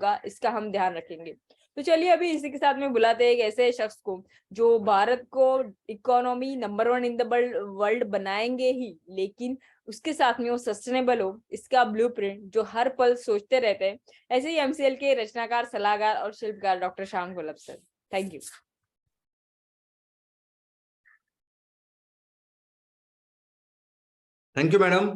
होगा, इसका हम ध्यान रखेंगे। तो चलिए अभी इसी के साथ में बुलाते हैं एक ऐसे शख्स को जो भारत को economy number 1 in the world बनाएंगे ही, लेकिन उसके साथ में वो सस्टेनेबल हो, इसका ब्लूप्रिंट जो हर पल सोचते रहते हैं। ऐसे ही एमसीएल के रचनाकार, सलाहकार और शिल्पकार doctor Shyam Golab sir. Thank you. Thank you madam.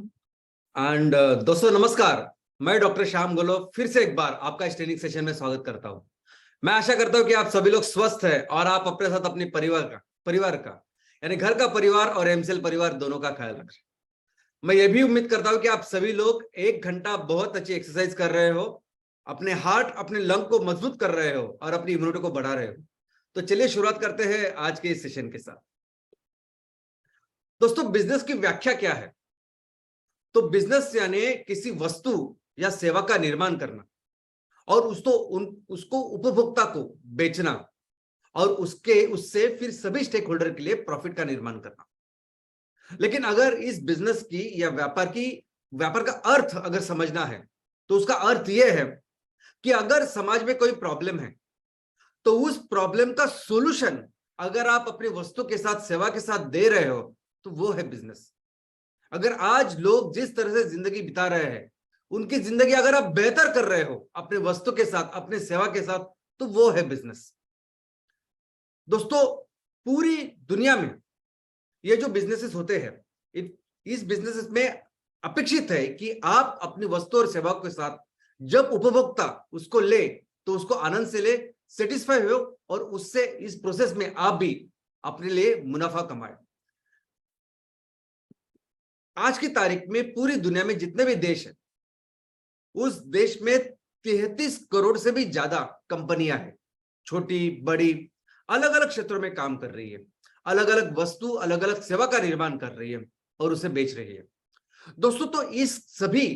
And दोस्तों नमस्कार, मैं डॉक्टर श्याम गोलब फिर से एक बार आपका इस ट्रेनिंग सेशन में स्वागत करता हूं। मैं आशा करता हूं कि आप सभी लोग स्वस्थ हैं और आप अपने साथ अपने परिवार का यानी घर का परिवार और एमसीएल परिवार दोनों का ख्याल रख रहे हैं। मैं ये भी उम्मीद करता हूं कि आप सभी लोग 1 घंटा बहुत अच्छी एक्सरसाइज कर रहे हो, अपने हार्ट अपने लंग को मजबूत कर रहे हो और अपनी इम्यूनिटी को बढ़ा रहे हो। तो चलिए शुरुआत करते हैं आज के इस सेशन के साथ। दोस्तों, बिजनेस की व्याख्या क्या है? तो बिजनेस यानी किसी वस्तु या सेवा का निर्माण करना और उसको उपभोक्ता को बेचना और उससे फिर सभी स्टेक होल्डर के लिए प्रॉफिट का निर्माण करना। लेकिन अगर इस बिजनेस की या व्यापार का अर्थ अगर समझना है तो उसका अर्थ यह है कि अगर समाज में कोई प्रॉब्लम है तो उस प्रॉब्लम का सॉल्यूशन अगर आप अपनी वस्तु के साथ, सेवा के साथ दे रहे हो तो वो है बिजनेस। अगर आज लोग जिस तरह से जिंदगी बिता रहे हैं, उनकी जिंदगी अगर आप बेहतर कर रहे हो अपने वस्तु के साथ, अपने सेवा के साथ, तो वो है बिजनेस। दोस्तों, पूरी दुनिया में ये जो बिजनेसेस होते हैं, इस बिजनेसेस में अपेक्षित है कि आप अपनी वस्तु और सेवा के साथ जब उपभोक्ता उसको ले तो उसको आनंद से ले, सेटिस्फाई हो और उससे इस प्रोसेस में आप भी अपने लिए मुनाफा कमाए। आज की तारीख में पूरी दुनिया में जितने भी देश हैं, उस देश में 33 करोड़ से भी ज्यादा कंपनियां हैं, छोटी बड़ी, अलग अलग क्षेत्रों में काम कर रही है, अलग अलग वस्तु, अलग अलग सेवा का निर्माण कर रही है और उसे बेच रही है। दोस्तों, तो इस सभी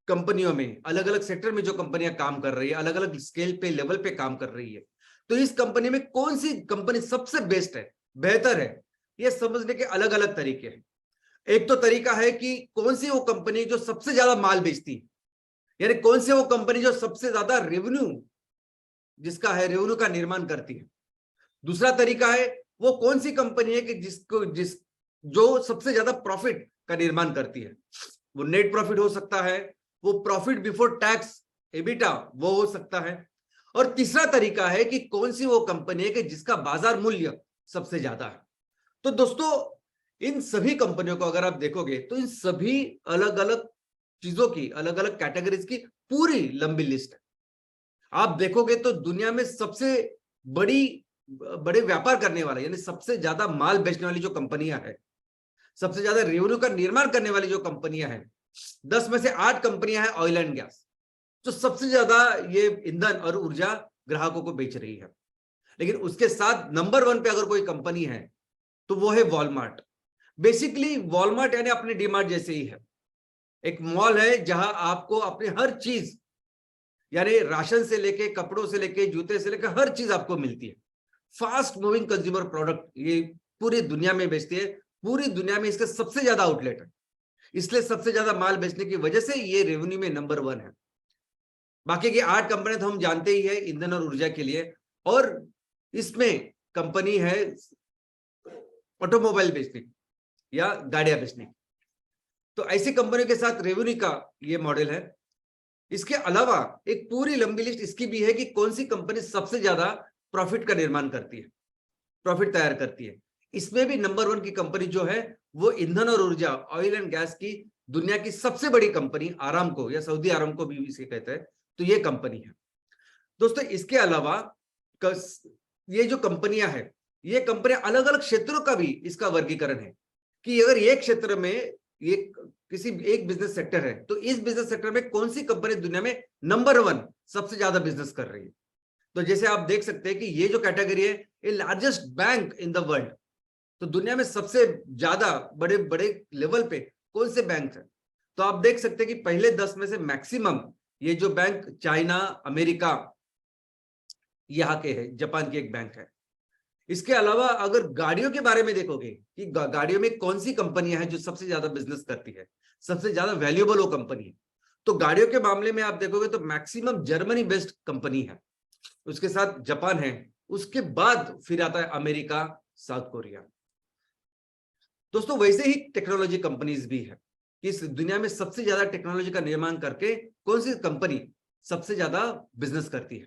कंपनियों में, अलग अलग सेक्टर में जो कंपनियां काम कर रही है, अलग अलग स्केल पे, लेवल पे काम कर रही है, तो इस कंपनी में कौन सी कंपनी सबसे बेस्ट है, बेहतर है, यह समझने के अलग अलग तरीके हैं। एक तो तरीका है कि कौन सी वो कंपनी जो सबसे ज्यादा माल बेचती है, यानी कौन सी वो कंपनी जो सबसे ज्यादा जिसका है रेवेन्यू का निर्माण करती है। दूसरा तरीका है वो कौन सी कंपनी है कि जो सबसे ज्यादा प्रॉफिट का निर्माण करती है। वो नेट प्रॉफिट हो सकता है, वो प्रॉफिट बिफोर टैक्स, एबिटा, वो हो सकता है। और तीसरा तरीका है कि कौन सी वो कंपनी है कि जिसका बाजार मूल्य सबसे ज्यादा है। तो दोस्तों, इन सभी कंपनियों को अगर आप देखोगे तो इन सभी अलग अलग चीजों की, अलग अलग कैटेगरीज की पूरी लंबी लिस्ट है। आप देखोगे तो दुनिया में सबसे बड़े व्यापार करने वाला, यानी सबसे ज्यादा माल बेचने वाली जो कंपनियां हैं, सबसे ज्यादा रेवेन्यू का निर्माण करने वाली जो कंपनियां हैं, 10 में से 8 कंपनियां हैं ऑयल एंड गैस, जो सबसे ज्यादा ये ईंधन और ऊर्जा ग्राहकों को बेच रही है। लेकिन उसके साथ नंबर 1 पे अगर कोई कंपनी है तो वो है वॉलमार्ट। बेसिकली वॉलमार्ट यानी अपने डीमार्ट जैसे ही है, एक मॉल है जहां आपको अपनी हर चीज, यानी राशन से लेके, कपड़ों से लेके, जूते से लेके हर चीज आपको मिलती है। फास्ट मूविंग कंज्यूमर प्रोडक्ट ये पूरी दुनिया में बेचती है, पूरी दुनिया में इसके सबसे ज्यादा आउटलेट है, इसलिए सबसे ज्यादा माल बेचने की वजह से ये रेवेन्यू में नंबर 1 है। बाकी की 8 कंपनियां तो हम जानते ही है ईंधन और ऊर्जा के लिए, और इसमें कंपनी है ऑटोमोबाइल बेचने या गाड़ियां बेचने। तो ऐसी कंपनियों के साथ रेवेन्यू का ये मॉडल है। इसके अलावा एक पूरी लंबी लिस्ट इसकी भी है कि कौन सी कंपनी सबसे ज्यादा प्रॉफिट का निर्माण करती है, प्रॉफिट तैयार करती है। इसमें भी नंबर 1 की कंपनी जो है वो ईंधन और ऊर्जा, ऑयल एंड गैस की दुनिया की सबसे बड़ी कंपनी आरामको या सऊदी आरामको भी इसे कहते हैं, तो ये कंपनी है। दोस्तों, इसके अलावा ये जो कंपनियां हैं, ये कंपनियां अलग अलग क्षेत्रों का भी इसका वर्गीकरण है कि अगर एक क्षेत्र में ये किसी एक बिजनेस सेक्टर है तो इस बिजनेस सेक्टर में कौन सी कंपनी दुनिया में नंबर 1 सबसे ज्यादा बिजनेस कर रही है। तो जैसे आप देख सकते हैं कि ये जो कैटेगरी है, ये largest bank in the world, तो दुनिया में सबसे ज्यादा बड़े बड़े लेवल पे कौन से बैंक है, तो आप देख सकते हैं कि पहले 10 में से मैक्सिमम ये जो बैंक चाइना, अमेरिका, यहाँ के है, जापान की एक बैंक है। इसके अलावा अगर गाड़ियों के बारे में देखोगे कि गाड़ियों में कौन सी कंपनियां हैं जो सबसे ज्यादा बिजनेस करती है, सबसे ज्यादा वैल्यूएबल वो कंपनी है, तो गाड़ियों के मामले में आप देखोगे तो मैक्सिमम जर्मनी बेस्ड कंपनी है, उसके साथ जापान है, उसके बाद फिर आता है अमेरिका, साउथ कोरिया। दोस्तों वैसे ही टेक्नोलॉजी कंपनीज भी है कि इस दुनिया में सबसे ज्यादा टेक्नोलॉजी का निर्माण करके कौन सी कंपनी सबसे ज्यादा बिजनेस करती है।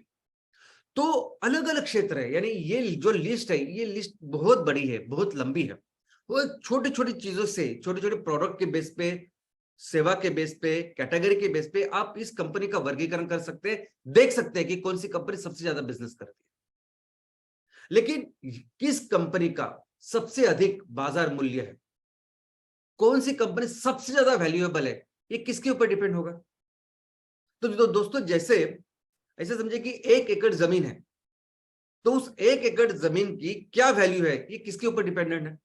तो अलग अलग क्षेत्र है, यानी ये जो लिस्ट है, ये लिस्ट बहुत बड़ी है, बहुत लंबी है। वो छोटी छोटी चीजों से, छोटे छोटे प्रोडक्ट के बेस पे, सेवा के बेस पे, कैटेगरी के बेस पे आप इस कंपनी का वर्गीकरण कर सकते हैं, देख सकते हैं कि कौन सी कंपनी सबसे ज्यादा बिजनेस करती है। लेकिन किस कंपनी का सबसे अधिक बाजार मूल्य है, कौन सी कंपनी सबसे ज्यादा वैल्यूएबल है, ये किसके ऊपर डिपेंड होगा। तो दोस्तों जैसे ऐसे समझे कि 1 एकड़ जमीन है, तो उस 1 एकड़ जमीन की क्या वैल्यू है, ये किसके ऊपर डिपेंडेंट है।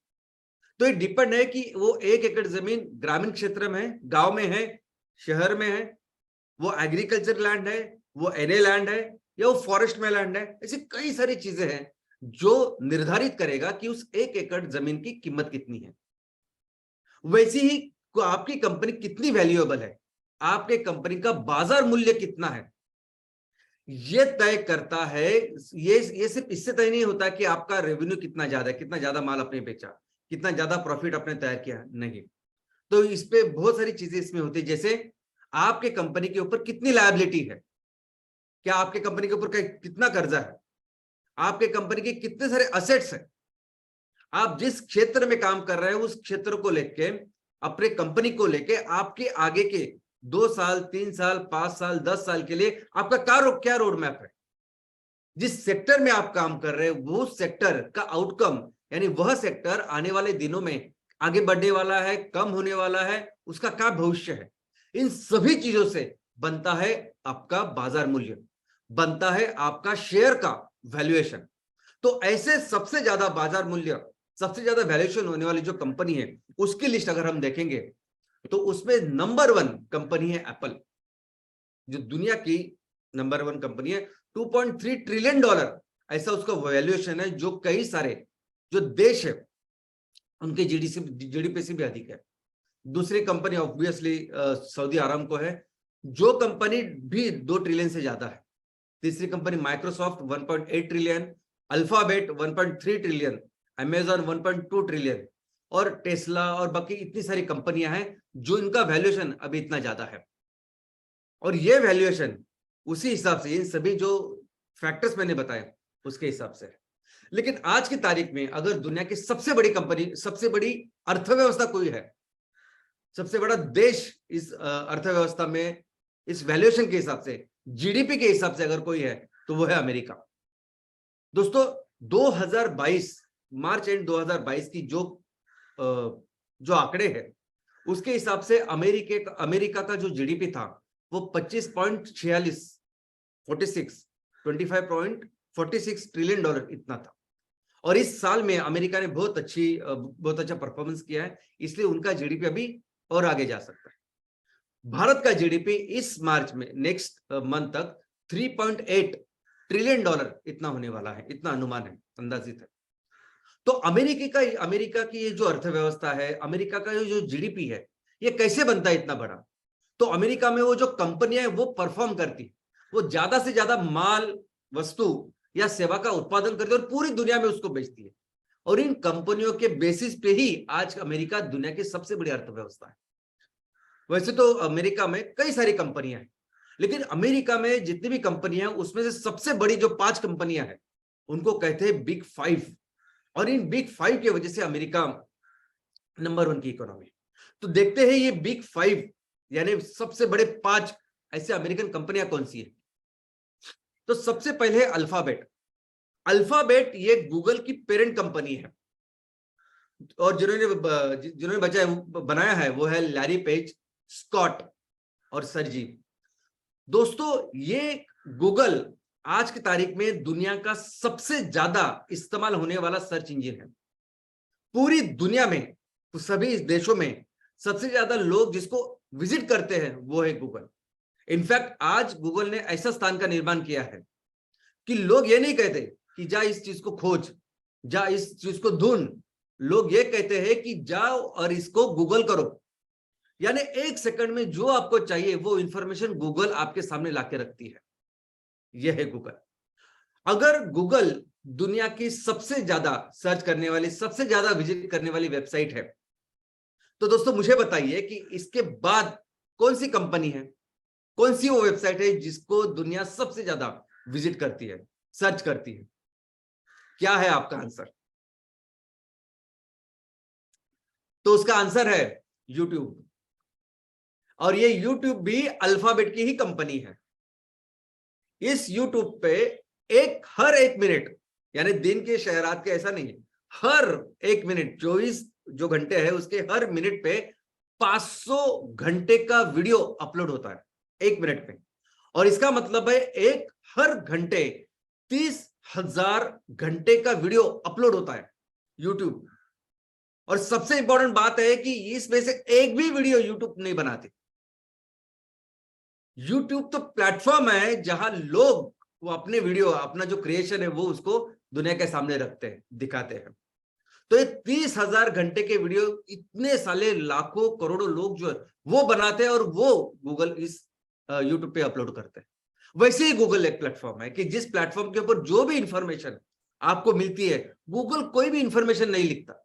तो ये डिपेंड है कि वो 1 एकड़ जमीन ग्रामीण क्षेत्र में है, गांव में है, शहर में है, वो एग्रीकल्चर लैंड है, वो एनए लैंड है, या वो फॉरेस्ट में लैंड है। ऐसी कई सारी चीजें हैं जो निर्धारित करेगा कि उस 1 एकड़ जमीन की कीमत कितनी है। वैसी ही आपकी कंपनी कितनी वैल्यूएबल है, आपके कंपनी का बाजार मूल्य कितना है, ये तय करता है। ये सिर्फ इससे तय नहीं होता कि आपका रेवेन्यू कितना ज्यादा है, कितना ज्यादा माल आपने बेचा, कितना ज्यादा प्रॉफिट आपने तैयार किया, नहीं। तो इस पे बहुत सारी चीजें इसमें होती है, जैसे आपके कंपनी के ऊपर कितनी लायबिलिटी है, क्या आपके कंपनी के ऊपर कितना कर्जा है, आपके कंपनी के कितने सारे असेट्स हैं, आप जिस क्षेत्र में काम कर रहे हैं उस क्षेत्र को लेके, अपने कंपनी को लेके आपके आगे के 2 साल, 3 साल, 5 साल, 10 साल के लिए आपका क्या रोड मैप है। जिस सेक्टर में आप काम कर रहे हैं वो सेक्टर का आउटकम, यानी वह सेक्टर आने वाले दिनों में आगे बढ़ने वाला है, कम होने वाला है, उसका क्या भविष्य है, इन सभी चीजों से बनता है आपका बाजार मूल्य, बनता है आपका शेयर का वैल्यूएशन। तो ऐसे सबसे ज्यादा बाजार मूल्य, सबसे ज्यादा वैल्यूएशन होने वाली जो कंपनी है उसकी लिस्ट अगर हम देखेंगे तो उसमें नंबर 1 कंपनी है एप्पल, जो दुनिया की नंबर 1 कंपनी है। $2.3 ट्रिलियन ऐसा उसका वैल्यूएशन है, जो कई सारे जो देश है उनके जीडीपी से भी अधिक है। दूसरी कंपनी ऑब्वियसली सऊदी अरामको है, जो कंपनी भी 2 ट्रिलियन से ज्यादा है। तीसरी company Microsoft 1.8 trillion, alphabet 1.3 trillion, Amazon 1.2 trillion, और टेस्ला और बाकी इतनी सारी कंपनियां हैं जो इनका वैल्यूएशन अभी इतना ज्यादा है। और ये वैल्यूएशन उसी हिसाब से, इन सभी जो फैक्टर्स मैंने बताए उसके हिसाब से है। लेकिन आज की तारीख में अगर दुनिया की सबसे बड़ी कंपनी, सबसे बड़ी अर्थव्यवस्था कोई है, सबसे बड़ा देश इस अर्थव्यवस्था में, इस वैल्यूएशन के हिसाब से, जीडीपी के हिसाब से अगर कोई है तो वो है अमेरिका। दोस्तों 2022 मार्च एंड 2022 की जो आंकड़े हैं उसके हिसाब से अमेरिका का जो जीडीपी था वो 25.46 ट्रिलियन इतना था। और इस साल में अमेरिका ने बहुत अच्छा परफॉर्मेंस किया है, इसलिए उनका जीडीपी अभी और आगे जा सकता है। भारत का जीडीपी इस मार्च में, नेक्स्ट मंथ तक 3.8 ट्रिलियन इतना होने वाला है, इतना अनुमान है, अंदाजित है। तो अमेरिका की ये जो अर्थव्यवस्था है, अमेरिका का जो जीडीपी है, ये कैसे बनता है इतना बड़ा। तो अमेरिका में वो जो कंपनियां हैं वो परफॉर्म करती, वो ज्यादा से ज्यादा माल, वस्तु या सेवा का उत्पादन करती है और पूरी दुनिया में उसको बेचती है। और इन कंपनियों के बेसिस पे ही आज अमेरिका दुनिया की सबसे बड़ी अर्थव्यवस्था है। वैसे तो अमेरिका में कई सारी कंपनियां हैं, लेकिन अमेरिका में जितनी भी कंपनियां हैं उसमें से सबसे बड़ी जो 5 कंपनियां हैं उनको कहते हैं बिग 5। और इन बिग 5 की वजह से अमेरिका नंबर 1 की इकोनॉमी। तो देखते हैं ये बिग 5 यानी सबसे बड़े 5 ऐसे अमेरिकन कंपनियां कौन सी है। तो सबसे पहले है अल्फाबेट ये गूगल की पेरेंट कंपनी है, और जिन्होंने बनाया है वो है लैरी पेज, स्कॉट और सर्जी। दोस्तों ये गूगल आज की तारीख में दुनिया का सबसे ज्यादा इस्तेमाल होने वाला सर्च इंजन है। पूरी दुनिया में, तो सभी देशों में सबसे ज्यादा लोग जिसको विजिट करते हैं वो है गूगल। इनफैक्ट आज गूगल ने ऐसा स्थान का निर्माण किया है कि लोग ये नहीं कहते कि जा इस चीज को खोज, जा इस चीज को ढूंढ, लोग ये कहते हैं कि जाओ और इसको गूगल करो। यानी 1 सेकंड में जो आपको चाहिए वो इंफॉर्मेशन गूगल आपके सामने लाके रखती है। यह है गूगल। अगर गूगल दुनिया की सबसे ज्यादा सर्च करने वाली, सबसे ज्यादा विजिट करने वाली वेबसाइट है, तो दोस्तों मुझे बताइए कि इसके बाद कौन सी कंपनी है, कौन सी वो वेबसाइट है जिसको दुनिया सबसे ज्यादा विजिट करती है, सर्च करती है? क्या है आपका आंसर? तो उसका आंसर है यूट्यूब। और ये यूट्यूब भी अल्फाबेट की ही कंपनी है। इस यूट्यूब पे हर एक मिनट, यानी दिन के शहरात के ऐसा नहीं है, हर एक मिनट 24 जो घंटे है उसके हर मिनट पे 500 घंटे का वीडियो अपलोड होता है एक मिनट पे। और इसका मतलब है हर घंटे 30,000 घंटे का वीडियो अपलोड होता है यूट्यूब। और सबसे इंपॉर्टेंट बात है कि इसमें से एक भी वीडियो यूट्यूब नहीं बनाते। यूट्यूब तो प्लेटफॉर्म है जहां लोग वो अपने वीडियो, अपना जो क्रिएशन है वो उसको दुनिया के सामने रखते हैं, दिखाते हैं। तो ये 30,000 घंटे के वीडियो इतने साले लाखों करोड़ों लोग जो है वो बनाते हैं और वो गूगल इस यूट्यूब पे अपलोड करते हैं। वैसे ही गूगल एक प्लेटफॉर्म है कि जिस प्लेटफॉर्म के ऊपर जो भी इंफॉर्मेशन आपको मिलती है, गूगल कोई भी इंफॉर्मेशन नहीं लिखता,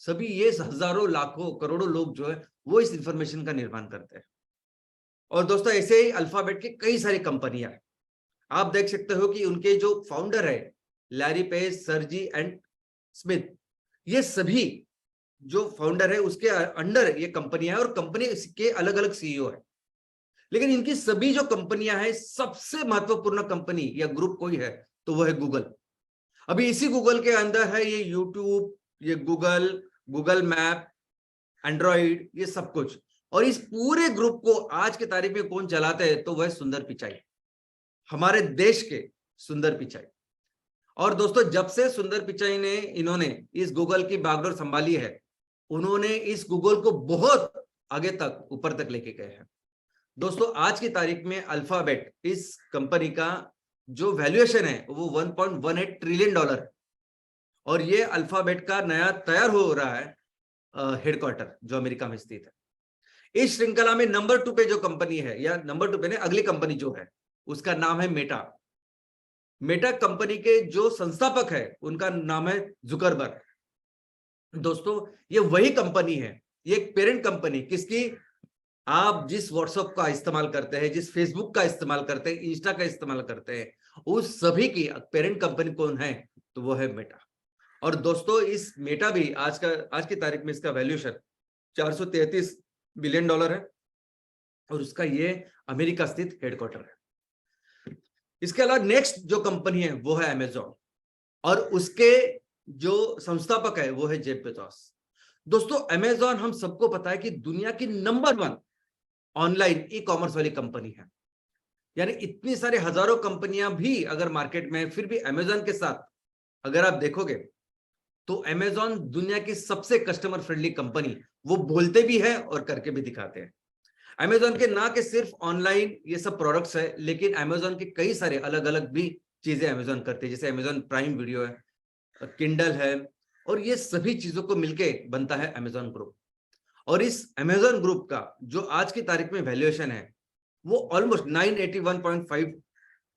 सभी ये हजारों लाखों करोड़ों लोग जो है वो इस इंफॉर्मेशन का निर्माण करते हैं। और दोस्तों ऐसे ही अल्फाबेट की कई सारी कंपनियां हैं। आप देख सकते हो कि उनके जो फाउंडर है लैरी पेज, सर्जी एंड स्मिथ, ये सभी जो फाउंडर है उसके अंडर ये कंपनियां है और कंपनी के अलग अलग सीईओ है। लेकिन इनकी सभी जो कंपनियां हैं, सबसे महत्वपूर्ण कंपनी या ग्रुप कोई है तो वो है गूगल। अभी इसी गूगल के अंदर है ये यूट्यूब, ये गूगल, गूगल मैप, एंड्रॉइड, ये सब कुछ। और इस पूरे ग्रुप को आज की तारीख में कौन चलाते हैं तो वह सुंदर पिचाई, हमारे देश के सुंदर पिचाई। और दोस्तों जब से सुंदर पिचाई ने इन्होंने इस गूगल की बागडोर संभाली है, उन्होंने इस गूगल को बहुत आगे तक, ऊपर तक लेके गए हैं। दोस्तों आज की तारीख में अल्फाबेट इस कंपनी का जो वैल्यूएशन है वो 1.18 ट्रिलियन डॉलर है। और ये अल्फाबेट का नया तैयार हो रहा है हेडक्वार्टर जो अमेरिका में स्थित है। इस श्रृंखला में नंबर 2 पे जो कंपनी है, या नंबर 2 पे नहीं, अगली कंपनी जो है उसका नाम है मेटा। मेटा कंपनी के जो संस्थापक है उनका नाम है जुकरबर्ग। दोस्तों ये वही कंपनी है, ये एक पेरेंट कंपनी, किसकी? आप जिस व्हाट्सएप का इस्तेमाल करते हैं, जिस फेसबुक का इस्तेमाल करते हैं, इंस्टा का इस्तेमाल करते हैं, उस सभी की पेरेंट कंपनी कौन है तो वो है मेटा। और दोस्तों इस मेटा भी आज की तारीख में इसका वैल्यूएशन 433 बिलियन डॉलर है और उसका ये अमेरिका स्थित हेडक्वार्टर है। इसके अलावा नेक्स्ट जो कंपनी है वो है अमेजॉन और उसके जो संस्थापक है वो है जेफ बेजोस। दोस्तों अमेजॉन हम सबको पता है कि दुनिया की नंबर 1 ऑनलाइन ई कॉमर्स वाली कंपनी है। यानी इतनी सारे हजारों कंपनियां भी अगर मार्केट में, फिर भी अमेजॉन के साथ अगर आप देखोगे तो अमेजॉन दुनिया की सबसे कस्टमर फ्रेंडली कंपनी, वो बोलते भी है और करके भी दिखाते हैं। अमेजॉन के ना के सिर्फ ऑनलाइन ये सब प्रोडक्ट्स है, लेकिन अमेजॉन के कई सारे अलग अलग भी चीजें अमेजॉन करते हैं, जैसे अमेजॉन प्राइम वीडियो है, किंडल है, और ये सभी चीजों को मिलके बनता है अमेजॉन ग्रुप। और इस अमेजॉन ग्रुप का जो आज की तारीख में वैल्यूएशन है वो ऑलमोस्ट 981.5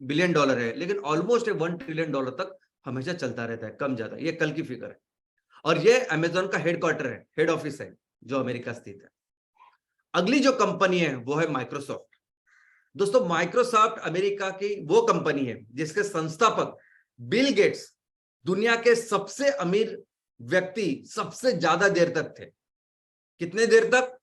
बिलियन डॉलर है, लेकिन ऑलमोस्ट 1 ट्रिलियन डॉलर तक हमेशा चलता रहता है, कम ज्यादा, ये कल की फिगर है। और ये अमेजॉन का हेडक्वार्टर है, हेड ऑफिस है जो अमेरिका स्थित है। अगली जो कंपनी है वो है माइक्रोसॉफ्ट। दोस्तों माइक्रोसॉफ्ट अमेरिका की वो कंपनी है जिसके संस्थापक बिल गेट्स दुनिया के सबसे अमीर व्यक्ति सबसे ज्यादा देर तक थे। कितने देर तक?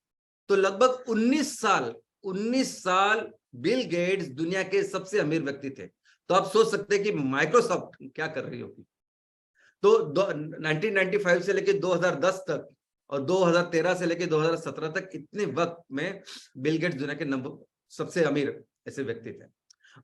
तो लगभग 19 साल बिल गेट्स दुनिया के सबसे अमीर व्यक्ति थे। तो आप सोच सकते हैं कि माइक्रोसॉफ्ट क्या कर रही होगी। तो 1995 से लेकर 2010 तक और 2013 से लेकर 2017 तक, इतने वक्त में बिल गेट्स दुनिया के सबसे अमीर ऐसे व्यक्ति थे।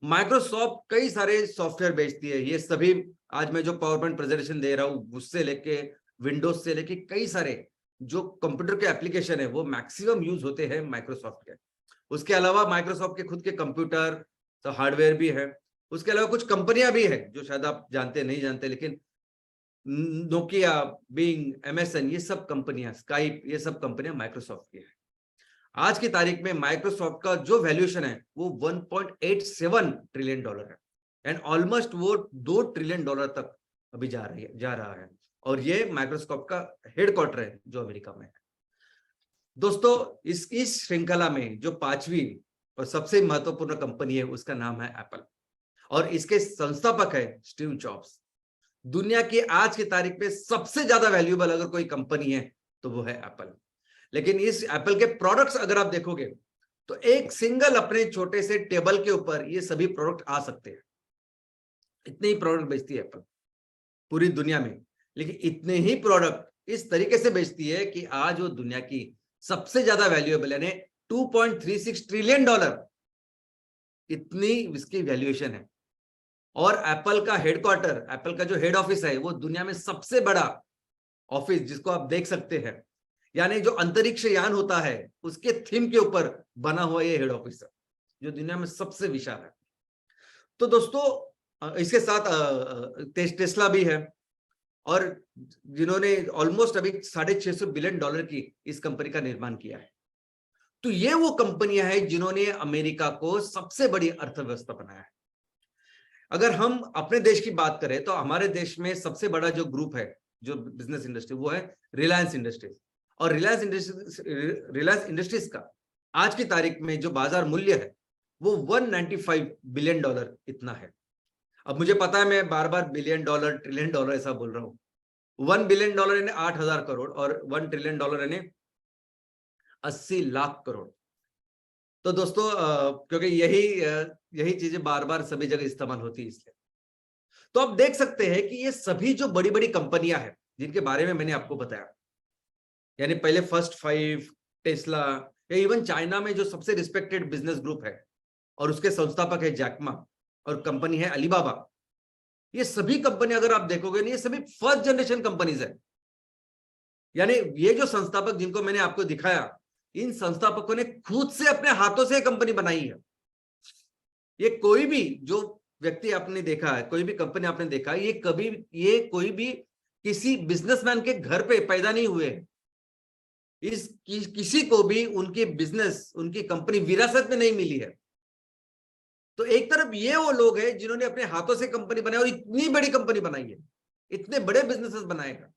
माइक्रोसॉफ्ट कई सारे सॉफ्टवेयर बेचती है। ये सभी आज मैं जो पावर पॉइंट प्रेजेंटेशन दे रहा हूं उससे लेके विंडोज से लेके कई सारे जो कंप्यूटर के एप्लीकेशन है वो मैक्सिमम यूज होते हैं माइक्रोसॉफ्ट के। उसके अलावा माइक्रोसॉफ्ट के खुद के कंप्यूटर तो हार्डवेयर भी है। उसके अलावा कुछ कंपनियां भी है जो शायद आप जानते नहीं जानते, लेकिन नोकिया, बिंग, एमएसएन, ये सब कंपनियां, स्काइप, ये सब कंपनियां माइक्रोसॉफ्ट की है। आज की तारीख में माइक्रोसॉफ्ट का जो वैल्यूएशन है वो 1.87 ट्रिलियन डॉलर है, एंड ऑलमोस्ट वो 2 ट्रिलियन डॉलर तक अभी जा रहा है। और ये माइक्रोसॉफ्ट का हेडक्वार्टर है जो अमेरिका में है। दोस्तों, इस श्रृंखला में जो 5वीं और सबसे महत्वपूर्ण कंपनी है उसका नाम है एप्पल, और इसके संस्थापक है स्टीव जॉब्स। दुनिया की आज की तारीख में सबसे ज्यादा वैल्यूएबल अगर कोई कंपनी है तो वो है एप्पल। लेकिन इस एप्पल के प्रोडक्ट्स अगर आप देखोगे तो एक सिंगल अपने छोटे से टेबल के ऊपर ये सभी प्रोडक्ट आ सकते हैं। इतने ही प्रोडक्ट बेचती है एप्पल पूरी दुनिया में, लेकिन इतने ही प्रोडक्ट इस तरीके से बेचती है कि आज वो दुनिया की सबसे ज्यादा वैल्यूएबल यानी 2.36 ट्रिलियन डॉलर इतनी इसकी वैल्यूएशन है। और एप्पल का हेडक्वार्टर, एप्पल का जो हेड ऑफिस है वो दुनिया में सबसे बड़ा ऑफिस जिसको आप देख सकते हैं, यानी जो अंतरिक्ष यान होता है उसके थीम के ऊपर बना हुआ ये हेड ऑफिस है जो दुनिया में सबसे विशाल है। तो दोस्तों, इसके साथ टेस्ला भी है, और जिन्होंने ऑलमोस्ट अभी $650 बिलियन की इस कंपनी का निर्माण किया है। तो ये वो कंपनियां हैं जिन्होंने अमेरिका को सबसे बड़ी अर्थव्यवस्था बनाया है। अगर हम अपने देश की बात करें तो हमारे देश में सबसे बड़ा जो ग्रुप है जो बिजनेस इंडस्ट्री वो है रिलायंस इंडस्ट्रीज। और रिलायंस इंडस्ट्रीज का आज की तारीख में जो बाजार मूल्य है वो $195 बिलियन इतना है। अब मुझे पता है मैं बार बार बिलियन डॉलर ट्रिलियन डॉलर ऐसा बोल रहा हूं। $1 बिलियन यानी 8,000 करोड़ और $1 ट्रिलियन यानी 80 लाख करोड़। तो दोस्तों, क्योंकि यही चीजें बार बार सभी जगह इस्तेमाल होती है इसलिए तो आप देख सकते हैं कि ये सभी जो बड़ी बड़ी कंपनियां हैं जिनके बारे में मैंने आपको बताया, यानी पहले फर्स्ट 5, टेस्ला, या इवन चाइना में जो सबसे रिस्पेक्टेड बिजनेस ग्रुप है और उसके संस्थापक है जैक मा और कंपनी है अलीबाबा, ये सभी कंपनी अगर आप देखोगे ना ये सभी फर्स्ट जनरेशन कंपनीज है। यानी ये जो संस्थापक जिनको मैंने आपको दिखाया, इन संस्थापकों ने खुद से अपने हाथों से कंपनी बनाई है। ये कोई भी जो व्यक्ति आपने देखा है, कोई भी कंपनी आपने देखा है, ये कोई भी किसी बिजनेसमैन के घर पे पैदा नहीं हुए। किसी को भी उनकी बिजनेस, उनकी कंपनी विरासत में नहीं मिली है। तो एक तरफ ये वो लोग हैं जिन्होंने अपने हाथों से कंपनी बनाई और इतनी बड़ी कंपनी बनाई है, इतने बड़े बिजनेसेस बनाएगा,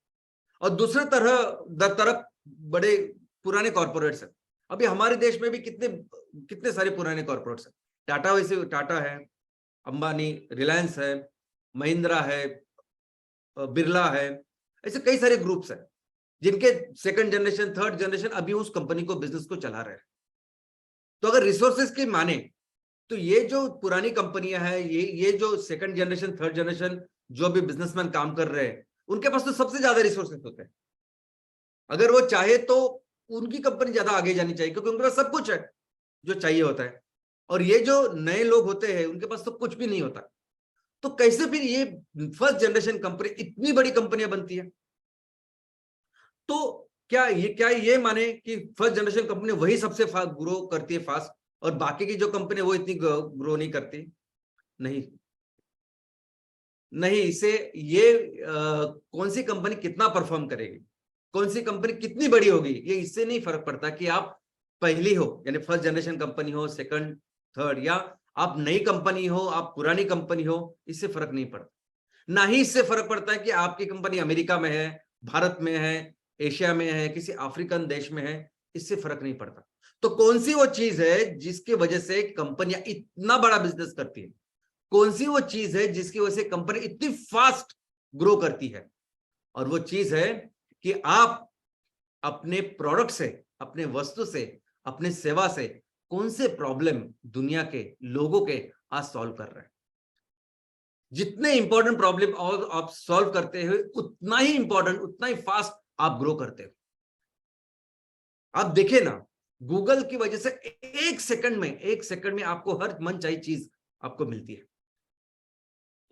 और दूसरे तरफ बड़े पुराने कॉर्पोरेट्स हैं। अभी हमारे देश में भी कितने सारे पुराने कॉर्पोरेट्स हैं। टाटा, वैसे टाटा है, अंबानी, रिलायंस है, महिंद्रा है, बिरला है, ऐसे कई सारे ग्रुप्स हैं जिनके सेकंड जनरेशन, थर्ड जनरेशन अभी उस कंपनी को, बिजनेस को चला रहे हैं। तो अगर रिसोर्सेज की माने तो ये जो पुरानी कंपनियां हैं, ये जो सेकंड जनरेशन, थर्ड जनरेशन जो भी बिजनेसमैन काम कर रहे हैं, उनके पास तो सबसे ज्यादा रिसोर्सेज होते हैं। अगर वो चाहे तो उनकी कंपनी ज्यादा आगे जानी चाहिए क्योंकि उनके पास सब कुछ है जो चाहिए होता है। और ये जो नए लोग होते हैं उनके पास तो कुछ भी नहीं होता। तो कैसे फिर ये फर्स्ट जनरेशन कंपनी, इतनी बड़ी कंपनियां बनती है? तो क्या ये माने कि फर्स्ट जनरेशन कंपनी वही सबसे फास्ट ग्रो करती है फास्ट, और बाकी की जो कंपनी वो इतनी ग्रो नहीं करती? नहीं, इसे ये कौन सी कंपनी कितना परफॉर्म करेगी, कौन सी कंपनी कितनी बड़ी होगी, ये इससे नहीं फर्क पड़ता कि आप पहली हो, यानी फर्स्ट जनरेशन कंपनी हो, सेकंड, थर्ड, या आप नई कंपनी हो, आप पुरानी कंपनी हो, इससे फर्क नहीं पड़ता। ना ही इससे फर्क पड़ता है कि आपकी कंपनी अमेरिका में है, भारत में है, एशिया में है, किसी अफ्रीकन देश में है, इससे फर्क नहीं पड़ता। तो कौन सी वो चीज है जिसकी वजह से कंपनियां इतना बड़ा बिजनेस करती है? कौन सी वो चीज है जिसकी वजह से कंपनी इतनी फास्ट ग्रो करती है? और वो चीज है कि आप अपने प्रोडक्ट से, अपने वस्तु से, अपने सेवा से कौन से प्रॉब्लम दुनिया के लोगों के आज सॉल्व कर रहे हैं। जितने इंपॉर्टेंट प्रॉब्लम और आप सॉल्व करते हो उतना ही इंपॉर्टेंट, उतना ही फास्ट आप ग्रो करते हो। आप देखिए ना, गूगल की वजह से एक सेकंड में आपको हर मनचाही चीज आपको मिलती है।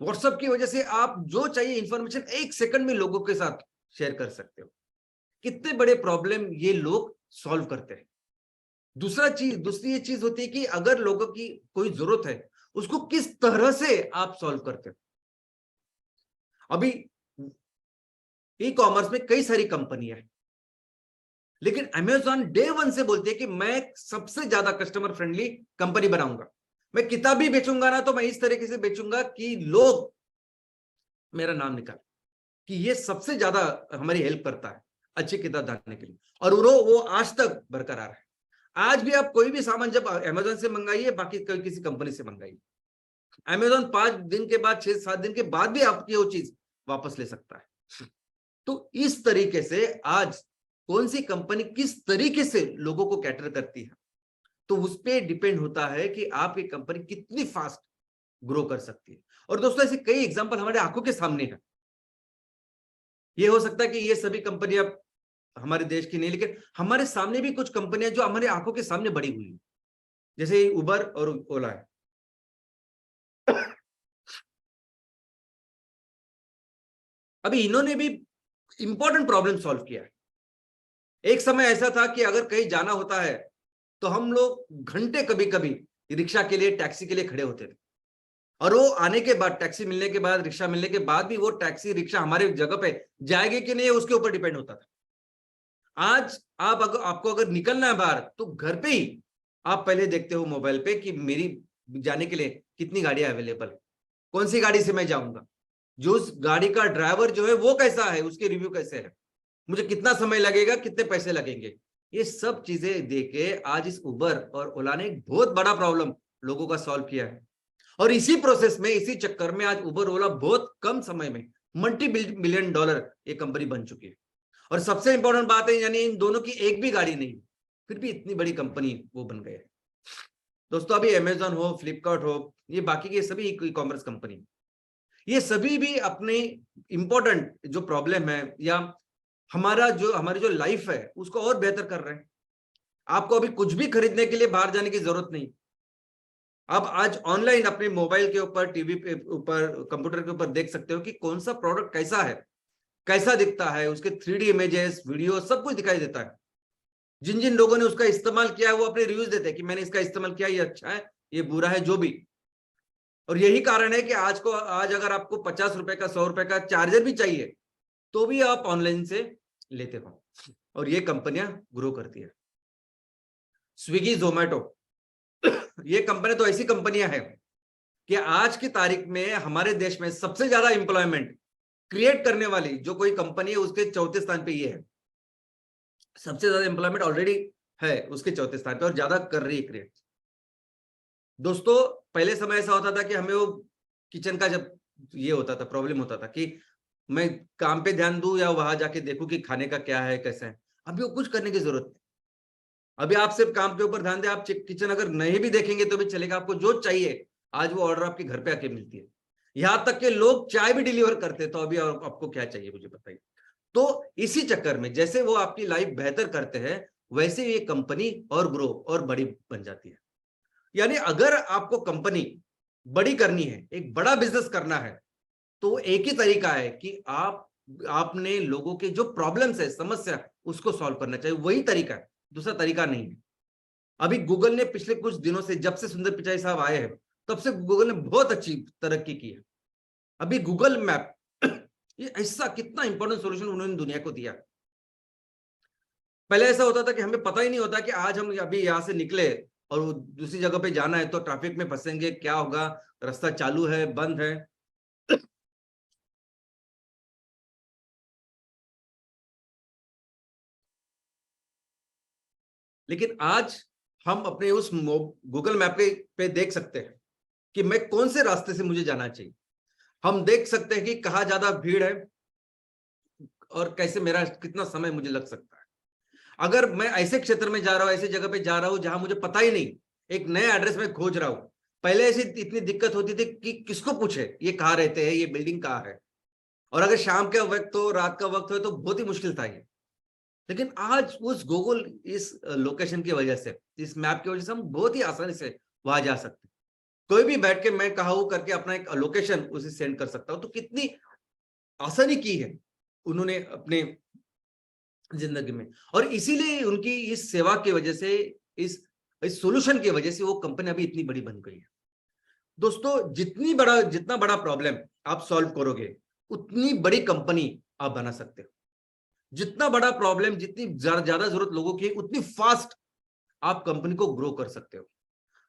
व्हाट्सएप की वजह से आप जो चाहिए इंफॉर्मेशन एक सेकंड में लोगों के साथ शेयर कर सकते हो। कितने बड़े प्रॉब्लम ये लोग सॉल्व करते हैं। दूसरी ये चीज होती है कि अगर लोगों की कोई जरूरत है उसको किस तरह से आप सॉल्व करते हो। अभी ई कॉमर्स में कई सारी कंपनियां हैं, लेकिन अमेजॉन डे वन से बोलती है कि मैं सबसे ज्यादा कस्टमर फ्रेंडली कंपनी बनाऊंगा। मैं किताब भी बेचूंगा ना तो मैं इस तरीके से बेचूंगा कि लोग मेरा नाम निकाल, कि ये सबसे ज्यादा हमारी हेल्प करता है अच्छी किताब डालने के लिए। और वो आज तक बरकरार है। आज भी आप कोई भी सामान जब अमेजोन से मंगाइए, बाकी कोई किसी कंपनी से मंगाइए, अमेजोन 5 दिन के बाद, 6-7 दिन के बाद भी आपकी वो चीज वापस ले सकता है। तो इस तरीके से आज कौन सी कंपनी किस तरीके से लोगों को कैटर करती है, तो उस पर डिपेंड होता है कि आपकी कंपनी कितनी फास्ट ग्रो कर सकती है। और दोस्तों ऐसे कई एग्जांपल हमारे आंखों के सामने है। ये हो सकता है कि ये सभी कंपनियां हमारे देश की नहीं, लेकिन हमारे सामने भी कुछ कंपनियां जो हमारे आंखों के सामने बड़ी हुई है, जैसे उबर और ओला है। अभी इन्होंने भी इंपॉर्टेंट प्रॉब्लम सॉल्व किया है। एक समय ऐसा था कि अगर कहीं जाना होता है तो हम लोग घंटे कभी कभी रिक्शा के लिए, टैक्सी के लिए खड़े होते थे, और वो आने के बाद, टैक्सी मिलने के बाद, रिक्शा मिलने के बाद भी वो टैक्सी रिक्शा हमारे जगह पे जाएगी कि नहीं उसके ऊपर डिपेंड होता था। आज आपको अगर निकलना है बाहर तो घर पे ही आप पहले देखते हो मोबाइल पे कि मेरी जाने के लिए कितनी गाड़ियां अवेलेबल है, कौन सी गाड़ी से मैं जाऊंगा, जो उस गाड़ी का ड्राइवर जो है वो कैसा है, उसके रिव्यू कैसे है, मुझे कितना समय लगेगा, कितने पैसे लगेंगे, ये सब चीजें देके आज इस उबर और ओला ने एक बहुत बड़ा प्रॉब्लम लोगों का सॉल्व किया है। और इसी प्रोसेस में, इसी चक्कर में आज उबर ओला बहुत कम समय में $multi-billion ये कंपनी बन चुकी है। और सबसे इंपॉर्टेंट बात है, यानी इन दोनों की एक भी गाड़ी नहीं, फिर भी इतनी बड़ी कंपनी वो बन गए। दोस्तों अभी अमेजॉन हो, फ्लिपकार्ट हो, ये बाकी के सभी ई कॉमर्स कंपनी, ये सभी भी अपने इंपॉर्टेंट जो प्रॉब्लम है या हमारी जो लाइफ है उसको और बेहतर कर रहे हैं। आपको अभी कुछ भी खरीदने के लिए बाहर जाने की जरूरत नहीं। आप आज ऑनलाइन अपने मोबाइल के ऊपर, टीवी पे ऊपर, कंप्यूटर के ऊपर देख सकते हो कि कौन सा प्रोडक्ट कैसा है, कैसा दिखता है, उसके 3D इमेजेस, वीडियो सब कुछ दिखाई देता है। जिन जिन लोगों ने उसका इस्तेमाल किया है वो अपने रिव्यूज देते हैं कि मैंने इसका इस्तेमाल किया, ये अच्छा है, ये बुरा है, जो भी। और यही कारण है कि आज अगर आपको 50 रुपए का, 100 रुपए का चार्जर भी चाहिए तो भी आप ऑनलाइन से लेते हो। और ये कंपनियां ग्रो करती है। स्विगी, जोमेटो, ये कंपनी तो ऐसी कंपनियां हैं कि आज की तारीख में हमारे देश में सबसे ज्यादा एम्प्लॉयमेंट क्रिएट करने वाली जो कोई कंपनी है उसके चौथे स्थान पे ये है। सबसे ज्यादा एम्प्लॉयमेंट ऑलरेडी है उसके चौथे स्थान पे और ज्यादा कर रही है क्रिएट। दोस्तों पहले समय ऐसा होता था कि हमें वो किचन का जब ये होता था, प्रॉब्लम होता था कि मैं काम पे ध्यान दूं या वहां जाके देखूं कि खाने का क्या है, कैसा है। अभी वो कुछ करने की जरूरत नहीं। अभी आप सिर्फ काम के ऊपर ध्यान दें, आप किचन अगर नहीं भी देखेंगे तो भी चलेगा। आपको जो चाहिए आज वो ऑर्डर आपके घर पे आके मिलती है। यहां तक के लोग चाय भी डिलीवर करते, तो अभी आपको क्या चाहिए मुझे बताइए। तो इसी चक्कर में जैसे वो आपकी लाइफ बेहतर करते हैं वैसे ये कंपनी और ग्रो और बड़ी बन जाती है। यानी अगर आपको कंपनी बड़ी करनी है, एक बड़ा बिजनेस करना है, तो एक ही तरीका है कि आपने लोगों के जो प्रॉब्लम्स है, समस्या, उसको सॉल्व करना चाहिए। वही तरीका है, दूसरा तरीका नहीं है। अभी गूगल ने पिछले कुछ दिनों से, जब से सुंदर पिचाई साहब आए हैं तब से गूगल ने बहुत अच्छी तरक्की की है। अभी गूगल मैप ये ऐसा कितना इंपॉर्टेंट सॉल्यूशन उन्होंने दुनिया को दिया। पहले ऐसा होता था कि हमें पता ही नहीं होता कि आज हम अभी यहां से निकले और दूसरी जगह पे जाना है तो ट्रैफिक में फंसेंगे, क्या होगा, रास्ता चालू है, बंद है। लेकिन आज हम अपने उस गूगल मैप पे देख सकते हैं कि मैं कौन से रास्ते से मुझे जाना चाहिए। हम देख सकते हैं कि कहाँ ज्यादा भीड़ है और कैसे मेरा कितना समय मुझे लग सकता है। अगर मैं ऐसे क्षेत्र में जा रहा हूं, ऐसी जगह पे जा रहा हूं जहां मुझे पता ही नहीं, एक नया एड्रेस में खोज रहा हूं। पहले ऐसी इतनी दिक्कत होती थी कि किसको पूछे, ये कहाँ रहते हैं, ये बिल्डिंग कहाँ है। और अगर शाम का वक्त हो, रात का वक्त हो तो बहुत ही मुश्किल था ये। लेकिन आज उस गूगल इस लोकेशन की वजह से, इस मैप की वजह से हम बहुत ही आसानी से वहां जा सकते हैं। कोई भी बैठ के मैं कहा हूं करके अपना एक लोकेशन उसे सेंड कर सकता हूं। तो कितनी आसानी की है उन्होंने अपने जिंदगी में। और इसीलिए उनकी इस सेवा की वजह से, इस सॉल्यूशन की वजह से वो कंपनी अभी इतनी बड़ी बन गई है। दोस्तों जितना बड़ा प्रॉब्लम आप सॉल्व करोगे उतनी बड़ी कंपनी आप बना सकते हो। जितना बड़ा प्रॉब्लम, जितनी ज्यादा जरूरत लोगों की, उतनी फास्ट आप कंपनी को ग्रो कर सकते हो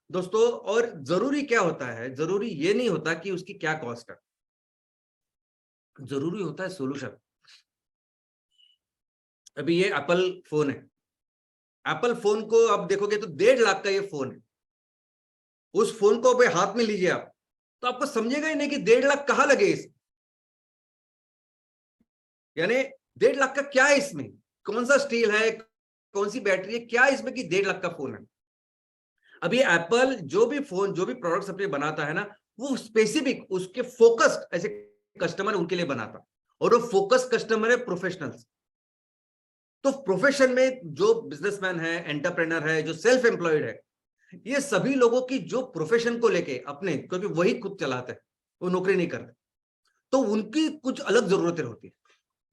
दोस्तों। और जरूरी क्या होता है, जरूरी ये नहीं होता कि उसकी क्या कॉस्ट है, जरूरी होता है सोल्यूशन। अभी ये एप्पल फोन है, एप्पल फोन को आप देखोगे तो 1.5 लाख का ये फोन है। उस फोन को अभी हाथ में लीजिए आप, तो आपको समझेगा ही नहीं कि 1.5 लाख कहां लगे इस, यानी 1.5 लाख का क्या है इसमें, कौन सा स्टील है, कौन सी बैटरी है, क्या इसमें कि 1.5 लाख का फोन है। अभी एप्पल जो भी फोन, जो भी प्रोडक्ट्स अपने बनाता है ना, वो स्पेसिफिक उसके फोकस्ड ऐसे कस्टमर उनके लिए बनाता, और वो फोकस कस्टमर है प्रोफेशनल्स। तो प्रोफेशन में जो बिजनेसमैन है, एंटरप्रेनर है, जो सेल्फ एम्प्लॉयड है, ये सभी लोगों की जो प्रोफेशन को लेके अपने, क्योंकि वही खुद चलाते हैं, वो नौकरी नहीं करते, तो उनकी कुछ अलग जरूरतें होती है।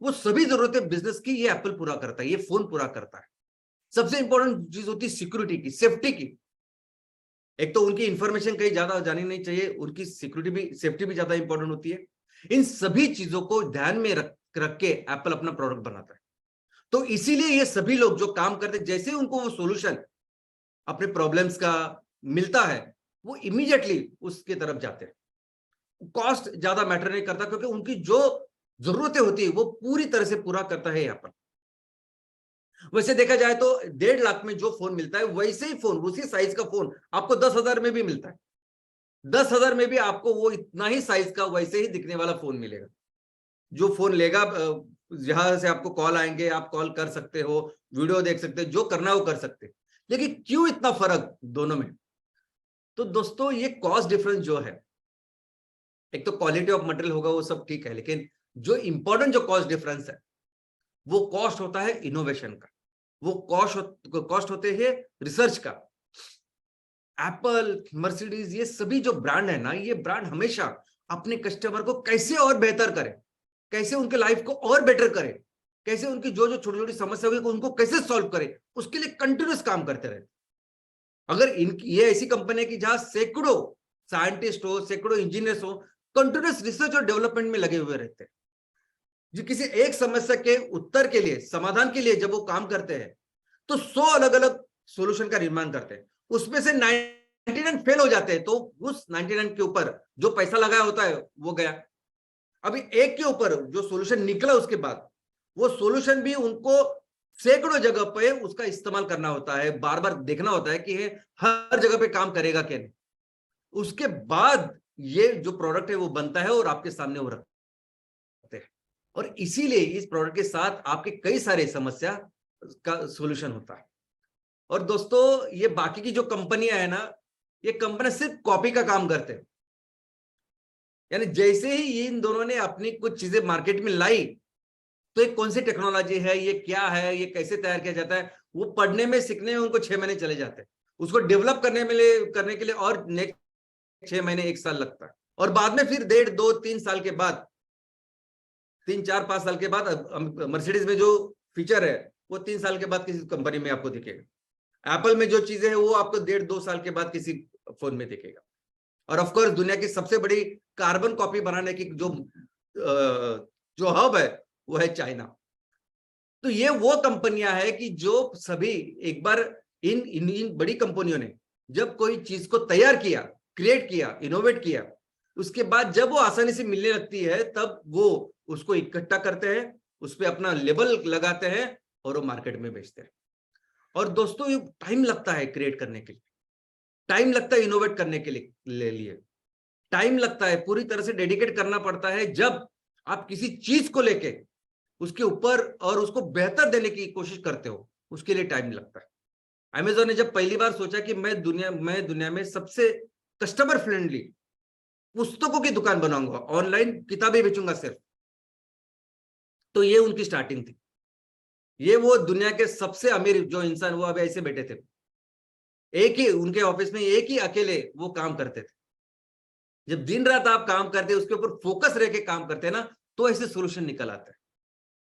वो सभी जरूरतें बिजनेस की ये एप्पल पूरा करता है, ये फोन पूरा करता है। सबसे इंपॉर्टेंट चीज होती है सिक्योरिटी की, सेफ्टी की। एक तो उनकी इंफॉर्मेशन कहीं ज्यादा जानी नहीं चाहिए, उनकी सिक्योरिटी भी, सेफ्टी भी ज्यादा इंपॉर्टेंट होती है। इन सभी चीजों को ध्यान में रख के एप्पल अपना प्रोडक्ट बनाता है। तो इसीलिए ये सभी लोग जो काम करते, जैसे उनको वो सोल्यूशन अपने प्रॉब्लम्स का मिलता है, वो इमीडिएटली उसके तरफ जाते हैं। कॉस्ट ज्यादा मैटर नहीं करता, क्योंकि उनकी जो जरूरतें होती है वो पूरी तरह से पूरा करता है यहाँ पर। वैसे देखा जाए तो 1.5 लाख में जो फोन मिलता है, वैसे ही फोन, उसी साइज का फोन आपको 10,000 में भी मिलता है। 10,000 में भी आपको वो इतना ही साइज का, वैसे ही दिखने वाला फोन मिलेगा। जो फोन लेगा, जहां से आपको कॉल आएंगे, आप कॉल कर सकते हो, वीडियो देख सकते हो, जो करना है वो कर सकते हैं। लेकिन क्यों इतना फर्क दोनों में? तो दोस्तों ये कॉस्ट डिफरेंस जो है, एक तो क्वालिटी ऑफ मटेरियल होगा वो सब ठीक है, लेकिन जो इंपॉर्टेंट जो कॉस्ट डिफरेंस है, वो कॉस्ट होता है इनोवेशन का, वो कॉस्ट होते हैं रिसर्च का। एप्पल, मर्सिडीज, ये सभी जो ब्रांड है ना, ये ब्रांड हमेशा अपने कस्टमर को कैसे और बेहतर करे, कैसे उनके लाइफ को और बेटर करे, कैसे उनकी जो जो छोटी छोटी समस्या होगी उनको कैसे सॉल्व करे, उसके लिए कंटिन्यूस काम करते रहे। अगर ये ऐसी कंपनी है कि जहां सैकड़ों साइंटिस्ट हो, सैकड़ों इंजीनियर्स हो, कंटिन्यूस रिसर्च और डेवलपमेंट में लगे हुए रहते हैं, जो किसी एक समस्या के उत्तर के लिए, समाधान के लिए जब वो काम करते हैं, तो 100 अलग अलग सॉल्यूशन का निर्माण करते हैं। उसमें से 99 फेल हो जाते हैं, तो उस 99 के ऊपर जो पैसा लगाया होता है वो गया। अभी एक के ऊपर जो सॉल्यूशन निकला, उसके बाद वो सॉल्यूशन भी उनको सैकड़ों जगह पे उसका इस्तेमाल करना होता है, बार बार देखना होता है कि हर जगह पे काम करेगा क्या नहीं। उसके बाद ये जो प्रोडक्ट है वो बनता है और आपके सामने वो रखते हैं। और इसीलिए इस प्रोडक्ट के साथ आपके कई सारे समस्या का सॉल्यूशन होता है। और दोस्तों ये बाकी की जो कंपनियां है ना, ये कंपनी सिर्फ कॉपी का काम करते हैं। यानी जैसे ही इन दोनों ने अपनी कुछ चीजें मार्केट में लाई, तो ये कौन सी टेक्नोलॉजी है, ये क्या है, ये कैसे तैयार किया जाता है, वो पढ़ने में, सीखने में उनको 6 महीने चले जाते हैं। उसको डेवलप करने के लिए और नेक्स्ट 6 महीने, 1 साल लगता है। और बाद में फिर 1.5, 2, 3 साल के बाद, 3, 4, 5 साल के बाद मर्सिडीज में जो फीचर है वो 3 साल के बाद किसी कंपनी में आपको दिखेगा। एप्पल में जो चीजें है वो आपको 1.5, 2 साल के बाद किसी फोन में दिखेगा। और ऑफ कोर्स दुनिया की सबसे बड़ी कार्बन कॉपी बनाने की जो हब है वो है चाइना। तो ये वो कंपनियां है कि जो सभी एक बार इन बड़ी कंपनियों ने जब कोई चीज को तैयार किया, क्रिएट किया, इनोवेट किया, उसके बाद जब वो आसानी से मिलने लगती है, तब वो उसको इकट्ठा करते हैं, उस पर अपना लेबल लगाते हैं और वो मार्केट में बेचते हैं। और दोस्तों ये टाइम लगता है क्रिएट करने के लिए, टाइम लगता है इनोवेट करने के लिए टाइम लगता है, पूरी तरह से डेडिकेट करना पड़ता है। जब आप किसी चीज को लेके उसके ऊपर और उसको बेहतर देने की कोशिश करते हो, उसके लिए टाइम लगता है। अमेज़न ने जब पहली बार सोचा कि मैं दुनिया में सबसे कस्टमर फ्रेंडली पुस्तकों की दुकान बनाऊंगा, ऑनलाइन किताबें बेचूंगा सिर्फ, तो ये उनकी स्टार्टिंग थी। ये वो दुनिया के सबसे अमीर जो इंसान, वो अभी ऐसे बैठे थे, एक ही उनके ऑफिस में एक ही अकेले वो काम करते थे। जब दिन रात आप काम करते, उसके ऊपर फोकस रह के काम करते ना, तो ऐसे सोल्यूशन निकल आते हैं।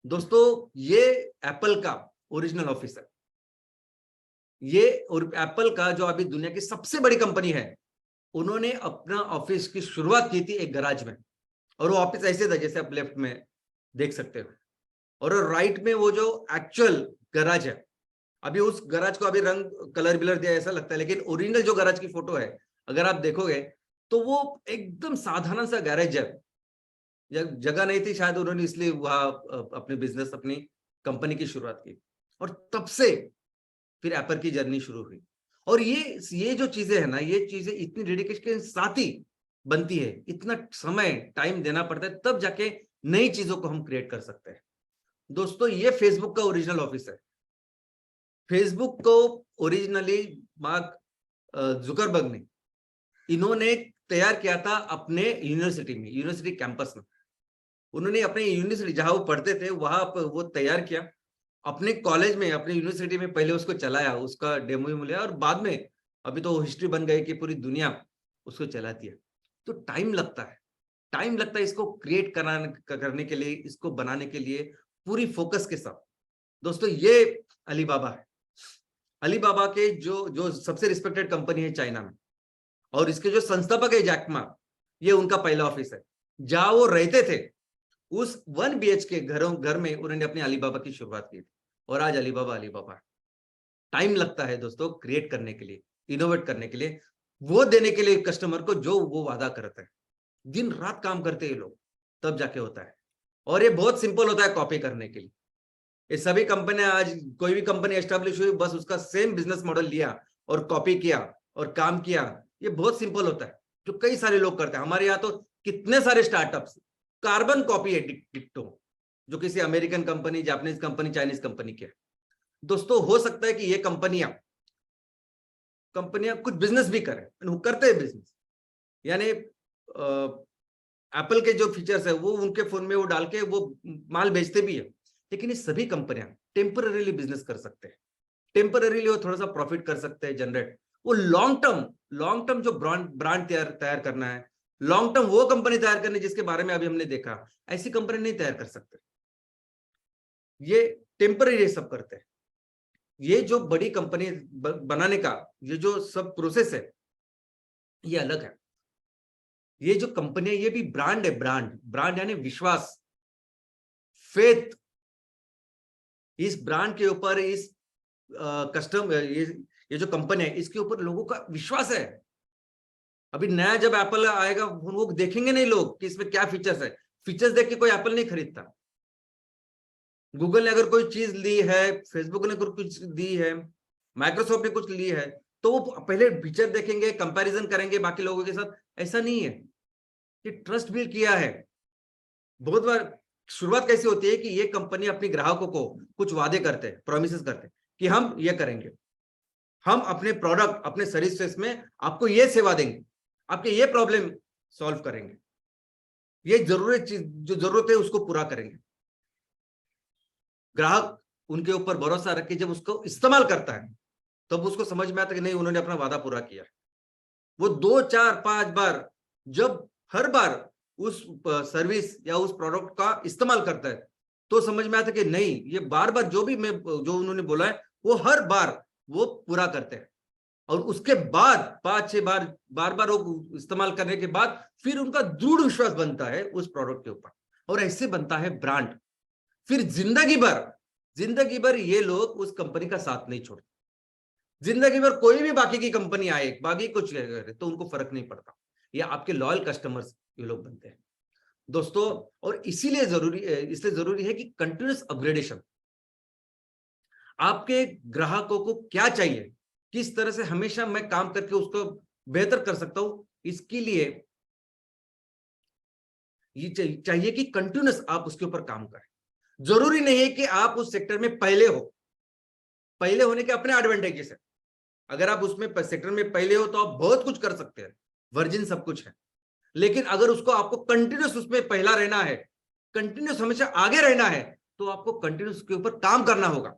दोस्तों ये एप्पल का ओरिजिनल ऑफिस है। ये और एप्पल का जो अभी दुनिया की सबसे बड़ी कंपनी है, उन्होंने अपना ऑफिस की शुरुआत की थी एक गैराज में, और वो ऑफिस ऐसे था जैसे आप लेफ्ट में देख सकते हो। और राइट में वो जो एक्चुअल गैराज है, अभी उस गैराज को अभी रंग कलर बिलर दिया ऐसा लगता है, लेकिन ओरिजिनल जो गैराज की फोटो है अगर आप देखोगे तो वो एकदम साधारण सा गैरेज है। जगह नहीं थी शायद, उन्होंने इसलिए वहां अपने बिजनेस, अपनी कंपनी की शुरुआत की, और तब से फिर एप्पल की जर्नी शुरू हुई। और ये जो चीजें है ना, ये चीजें इतनी डेडिकेशन के साथ ही बनती है, इतना समय टाइम देना पड़ता है, तब जाके नई चीजों को हम क्रिएट कर सकते हैं। दोस्तों, ये फेसबुक का ओरिजिनल ऑफिस है। फेसबुक को ओरिजिनली मार्क जुकरबर्ग ने, इन्होंने तैयार किया था अपने यूनिवर्सिटी में, यूनिवर्सिटी कैंपस में। उन्होंने अपने यूनिवर्सिटी जहां वो पढ़ते थे वहां पर वो तैयार किया, अपने कॉलेज में, अपने यूनिवर्सिटी में पहले उसको चलाया, उसका डेमो मिला, और बाद में अभी तो हिस्ट्री बन गई कि पूरी दुनिया उसको चलाती है। तो टाइम लगता है, टाइम लगता है इसको क्रिएट करने के लिए, इसको बनाने के लिए पूरी फोकस के साथ। दोस्तों, ये अलीबाबा है। अलीबाबा के जो सबसे रिस्पेक्टेड कंपनी है चाइना में, और इसके जो संस्थापक है जैक मा, ये उनका पहला ऑफिस है। जहां वो रहते थे उस 1 BHK घर में उन्होंने अपनी अलीबाबा की शुरुआत की थी, और आज अलीबाबा अलीबाबा। टाइम लगता है दोस्तों क्रिएट करने के लिए, इनोवेट करने के लिए, वो देने के लिए कस्टमर को जो वो वादा करते हैं। दिन रात काम करते हैं लोग, तब जाके होता है। और ये बहुत सिंपल होता है कॉपी करने के लिए। ये सभी कंपनियां, आज कोई भी कंपनी एस्टेब्लिश हुई, बस उसका सेम बिजनेस मॉडल लिया और कॉपी किया और काम किया। ये बहुत सिंपल होता है, जो कई सारे लोग करते हैं। हमारे यहाँ तो कितने सारे स्टार्टअप्स कार्बन कॉपी है डिक्टो, जो किसी American company, Japanese company, Chinese company के। दोस्तों, हो सकता है कि ये कंपनियां कुछ बिजनेस भी करें, वो करते हैं बिजनेस, यानी एप्पल के जो फीचर्स है वो उनके फोन में वो डाल के वो माल बेचते भी है। लेकिन ये सभी कंपनियां टेम्पररीली बिजनेस कर सकते हैं, टेम्पररीली वो थोड़ा सा प्रॉफिट कर सकते हैं जनरेट। वो लॉन्ग टर्म जो ब्रांड तैयार करना है, लॉन्ग टर्म वो कंपनी तैयार करनी जिसके बारे में अभी हमने देखा, ऐसी कंपनी नहीं तैयार कर सकते। ये टेम्पररी सब करते हैं। ये जो बड़ी कंपनी बनाने का ये जो सब प्रोसेस है, ये अलग है। ये जो कंपनी है ये भी ब्रांड है, ब्रांड यानी विश्वास, फेथ। इस ब्रांड के ऊपर, इस ये जो कंपनी है इसके ऊपर लोगों का विश्वास है। अभी नया जब एप्पल आएगा वो देखेंगे नहीं लोग कि इसमें क्या फीचर्स है, फीचर्स देख के कोई एप्पल नहीं खरीदता। गूगल ने अगर कोई चीज ली है, फेसबुक ने कुछ दी है, माइक्रोसॉफ्ट ने कुछ ली है, तो वो पहले फीचर देखेंगे, कंपैरिजन करेंगे बाकी लोगों के साथ। ऐसा नहीं है, ये ट्रस्ट बिल्ड किया है। बहुत बार शुरुआत कैसी होती है कि ये कंपनी अपने ग्राहकों को कुछ वादे करते हैं, प्रोमिसेस करते हैं कि हम ये करेंगे, हम अपने प्रोडक्ट, अपने सर्विसेज में आपको ये सेवा देंगे, आपके ये प्रॉब्लम सॉल्व करेंगे, ये जरूरत चीज जो जरूरत है उसको पूरा करेंगे। ग्राहक उनके ऊपर भरोसा रख के जब उसको इस्तेमाल करता है तब उसको समझ में आता है कि नहीं, उन्होंने अपना वादा पूरा किया। वो 2 4 5 बार, जब हर बार उस सर्विस या उस प्रोडक्ट का इस्तेमाल करता है तो समझ में आता है कि नहीं, ये बार बार जो उन्होंने बोला है वो हर बार वो पूरा करते हैं। और उसके बाद 5 6 बार वो इस्तेमाल करने के बाद फिर उनका दृढ़ विश्वास बनता है उस प्रोडक्ट के ऊपर, और ऐसे बनता है ब्रांड। फिर जिंदगी भर ये लोग उस कंपनी का साथ नहीं छोड़ते। जिंदगी भर कोई भी बाकी की कंपनी आए, बाकी कुछ करे तो उनको फर्क नहीं पड़ता। ये आपके लॉयल कस्टमर्स ये लोग बनते हैं दोस्तों। और इसलिए जरूरी है कि कंटिन्यूअस अपग्रेडेशन। आपके ग्राहकों को क्या चाहिए, किस तरह से हमेशा मैं काम करके उसको बेहतर कर सकता हूं, इसके लिए ये चाहिए कि कंटिन्यूअस आप उसके ऊपर काम करें। जरूरी नहीं है कि आप उस सेक्टर में पहले होने के अपने एडवांटेजेस है। अगर आप उसमें सेक्टर में पहले हो तो आप बहुत कुछ कर सकते हैं, वर्जिन सब कुछ है। लेकिन अगर उसको आपको कंटिन्यूअस उसमें पहला रहना है, कंटिन्यूअस हमेशा आगे रहना है, तो आपको कंटिन्यूअस के ऊपर काम करना होगा।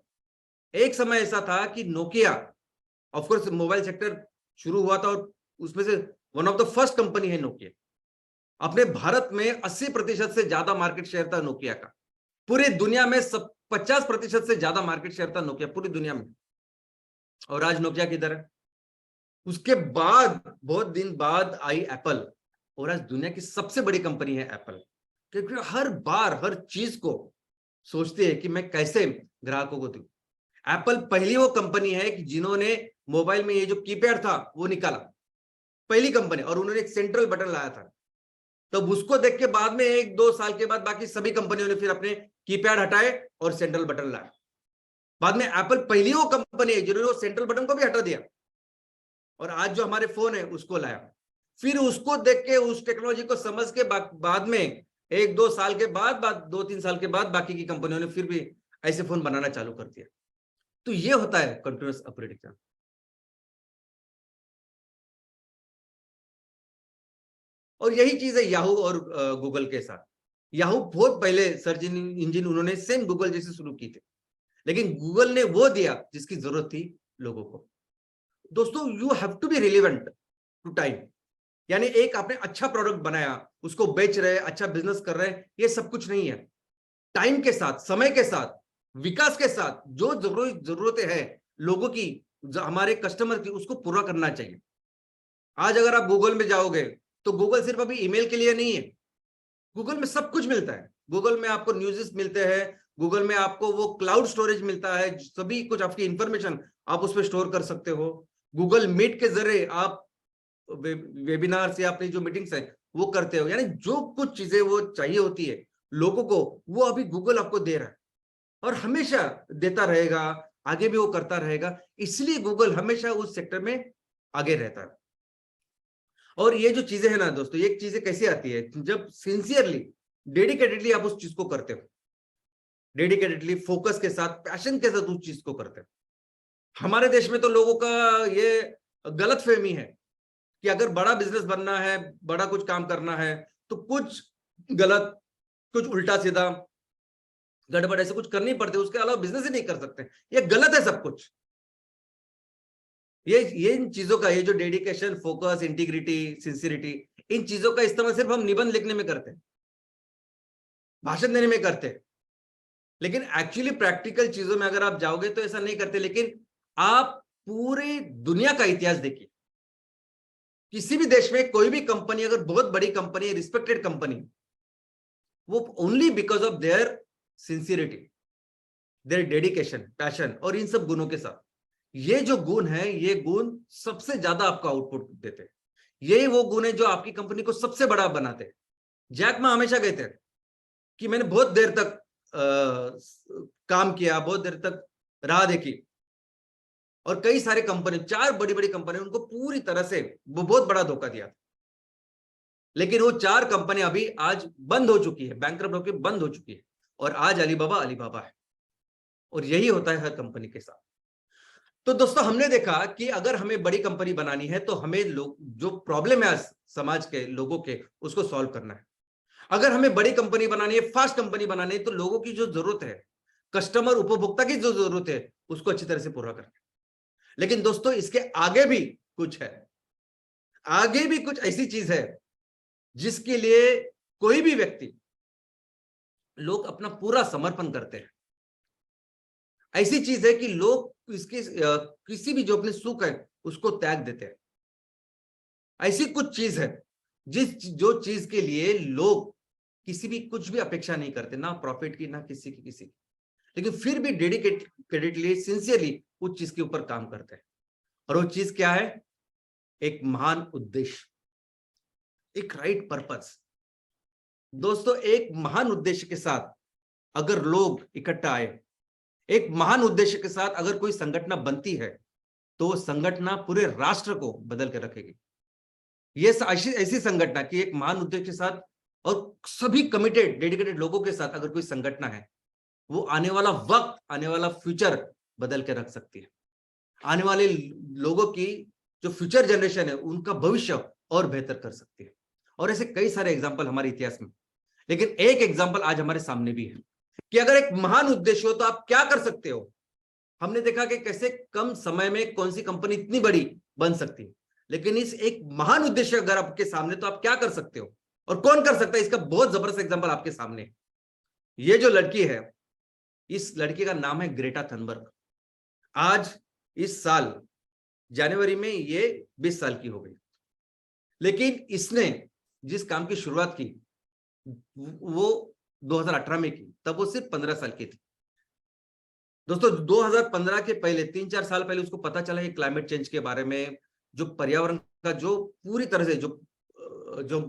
एक समय ऐसा था कि नोकिया, ऑफकोर्स मोबाइल सेक्टर शुरू हुआ था और उसमें से one of the first company है नोकिया। अपने भारत में 80% से ज्यादा मार्केट शेयर था नोकिया का। पूरी दुनिया में 50% से ज्यादा मार्केट शेयर था नोकिया पूरी दुनिया में। और आज नोकिया किधर है? उसके बाद बहुत दिन बाद आई एप्पल, और आज दुनिया की सबसे बड़ी कंपनी है एप्पल। क्योंकि हर बार हर चीज को सोचती है कि मैं कैसे ग्राहकों को दूं। एप्पल पहली वो कंपनी है कि जिन्होंने मोबाइल में ये जो कीपैड था वो निकाला, पहली कंपनी, और उन्होंने एक सेंट्रल बटन लाया था। तब उसको देख के बाद में 1-2 साल के बाद बाकी सभी कंपनियों ने फिर अपने कीपैड हटाए और सेंट्रल बटन लाया। बाद में एप्पल पहली वो कंपनी है जिन्होंने वो सेंट्रल बटन को भी हटा दिया और आज जो हमारे फोन है उसको लाया। फिर उसको देख के, उस टेक्नोलॉजी को समझ के बाद में 1-2 साल के बाद 2-3 साल के बाद बाकी की कंपनियों ने फिर भी ऐसे फोन बनाना चालू कर दिया। तो ये होता है कंटिन्यूअस अपग्रेडेशन। और यही चीज है याहू और गूगल के साथ। याहू बहुत पहले सर्च इंजन उन्होंने सेम गूगल जैसे शुरू की थे, लेकिन गूगल ने वो दिया जिसकी जरूरत थी लोगों को। दोस्तों, you have to be relevant to time. यानी एक आपने अच्छा प्रोडक्ट बनाया, उसको बेच रहे, अच्छा बिजनेस कर रहे हैं, ये सब कुछ नहीं है। टाइम के साथ, समय के साथ, विकास के साथ जो जरूरतें हैं लोगों की, हमारे कस्टमर की, उसको पूरा करना चाहिए। आज अगर आप गूगल में जाओगे तो गूगल सिर्फ अभी ईमेल के लिए नहीं है, गूगल में सब कुछ मिलता है। गूगल में आपको न्यूज़ मिलते हैं, गूगल में आपको वो क्लाउड स्टोरेज मिलता है, सभी कुछ आपकी इंफॉर्मेशन आप उस पर स्टोर कर सकते हो। गूगल मीट के जरिए आप वेबिनार या अपनी जो मीटिंग्स है वो करते हो। यानी जो कुछ चीजें वो चाहिए होती है लोगों को, वो अभी गूगल आपको दे रहा है और हमेशा देता रहेगा, आगे भी वो करता रहेगा। इसलिए गूगल हमेशा उस सेक्टर में आगे रहता है। और ये जो चीजें है ना दोस्तों, ये चीजें कैसी आती है जब सिंसियरली, डेडिकेटेडली आप उस चीज को करते हो, डेडिकेटेडली, फोकस के साथ, पैशन के साथ उस चीज को करते हो। हमारे देश में तो लोगों का ये गलत फहमी है कि अगर बड़ा बिजनेस बनना है, बड़ा कुछ काम करना है, तो कुछ गलत, कुछ उल्टा सीधा, गड़बड़ ऐसे कुछ करनी पड़ती है, उसके अलावा बिजनेस ही नहीं कर सकते। ये गलत है सब कुछ। ये इन चीजों का, ये जो डेडिकेशन, फोकस, इंटीग्रिटी, सिंसियरिटी, इन चीजों का इस्तेमाल सिर्फ हम निबंध लिखने में करते हैं, भाषण देने में करते हैं, लेकिन एक्चुअली प्रैक्टिकल चीजों में अगर आप जाओगे तो ऐसा नहीं करते। लेकिन आप पूरी दुनिया का इतिहास देखिए, किसी भी देश में कोई भी कंपनी, अगर बहुत बड़ी कंपनी, रिस्पेक्टेड कंपनी, वो only because of their sincerity, their dedication, passion और इन सब गुणों के साथ, ये जो गुण है, ये गुण सबसे ज्यादा आपको आउटपुट देते हैं। यही वो गुण है जो आपकी कंपनी को सबसे बड़ा बनाते हैं। जैक मा हमेशा कहते हैं कि मैंने बहुत देर तक काम किया, बहुत देर तक राह देखी, और कई सारे कंपनी, 4 बड़ी बड़ी कंपनी, उनको पूरी तरह से वो बहुत बड़ा धोखा दिया, लेकिन वो 4 कंपनी अभी आज बंद हो चुकी है, बैंकरप्ट होकर बंद हो चुकी है, और आज अलीबाबा अलीबाबा है। और यही होता है हर कंपनी के साथ। तो दोस्तों, हमने देखा कि अगर हमें बड़ी कंपनी बनानी है तो हमें लोग, जो प्रॉब्लम है समाज के लोगों के, उसको सॉल्व करना है। अगर हमें बड़ी कंपनी बनानी है, फास्ट कंपनी बनानी है, तो लोगों की जो जरूरत है, कस्टमर, उपभोक्ता की जो जरूरत है, उसको अच्छी तरह से पूरा करना है। लेकिन दोस्तों, इसके आगे भी कुछ है, आगे भी कुछ ऐसी चीज है जिसके लिए कोई भी व्यक्ति, लोग अपना पूरा समर्पण करते हैं। ऐसी चीज है कि लोग इसके किसी भी जो अपने सुख है उसको त्याग देते हैं। ऐसी कुछ चीज है जो चीज के लिए लोग किसी भी कुछ भी अपेक्षा नहीं करते, ना प्रॉफिट की, ना किसी की, लेकिन फिर भी डेडिकेटेडली, सिंसियरली उस चीज के ऊपर काम करते हैं। और वो चीज क्या है? एक महान उद्देश्य, एक राइट पर्पस। दोस्तों, एक महान उद्देश्य के साथ अगर लोग इकट्ठा आए, एक महान उद्देश्य के साथ अगर कोई संगठन बनती है, तो वो संगठन पूरे राष्ट्र को बदल के रखेगी। ये ऐसी संगठन की एक महान उद्देश्य के साथ और सभी कमिटेड, डेडिकेटेड लोगों के साथ अगर कोई संगठन है, वो आने वाला वक्त, आने वाला फ्यूचर बदल के रख सकती है। आने वाले लोगों की जो फ्यूचर जनरेशन है, उनका भविष्य और बेहतर कर सकती है। और ऐसे कई सारे एग्जाम्पल हमारे इतिहास में, लेकिन एक एग्जाम्पल आज हमारे सामने भी है कि अगर एक महान उद्देश्य हो तो आप क्या कर सकते हो। हमने देखा कि कैसे कम समय में कौन सी कंपनी इतनी बड़ी बन सकती है, लेकिन इस एक महान उद्देश्य अगर आपके सामने, तो आप क्या कर सकते हो और कौन कर सकता है, इसका बहुत जबरदस्त एग्जांपल आपके सामने। ये जो लड़की है, इस लड़की का नाम है ग्रेटा थनबर्ग। आज इस साल जनवरी में ये 20 साल की हो गई, लेकिन इसने जिस काम की शुरुआत की वो 2018 में की, तब वो सिर्फ 15 साल की थी। दोस्तों 2015 के पहले 3-4 साल पहले उसको पता चला कि क्लाइमेट चेंज के बारे में, जो पर्यावरण का जो पूरी तरह से जो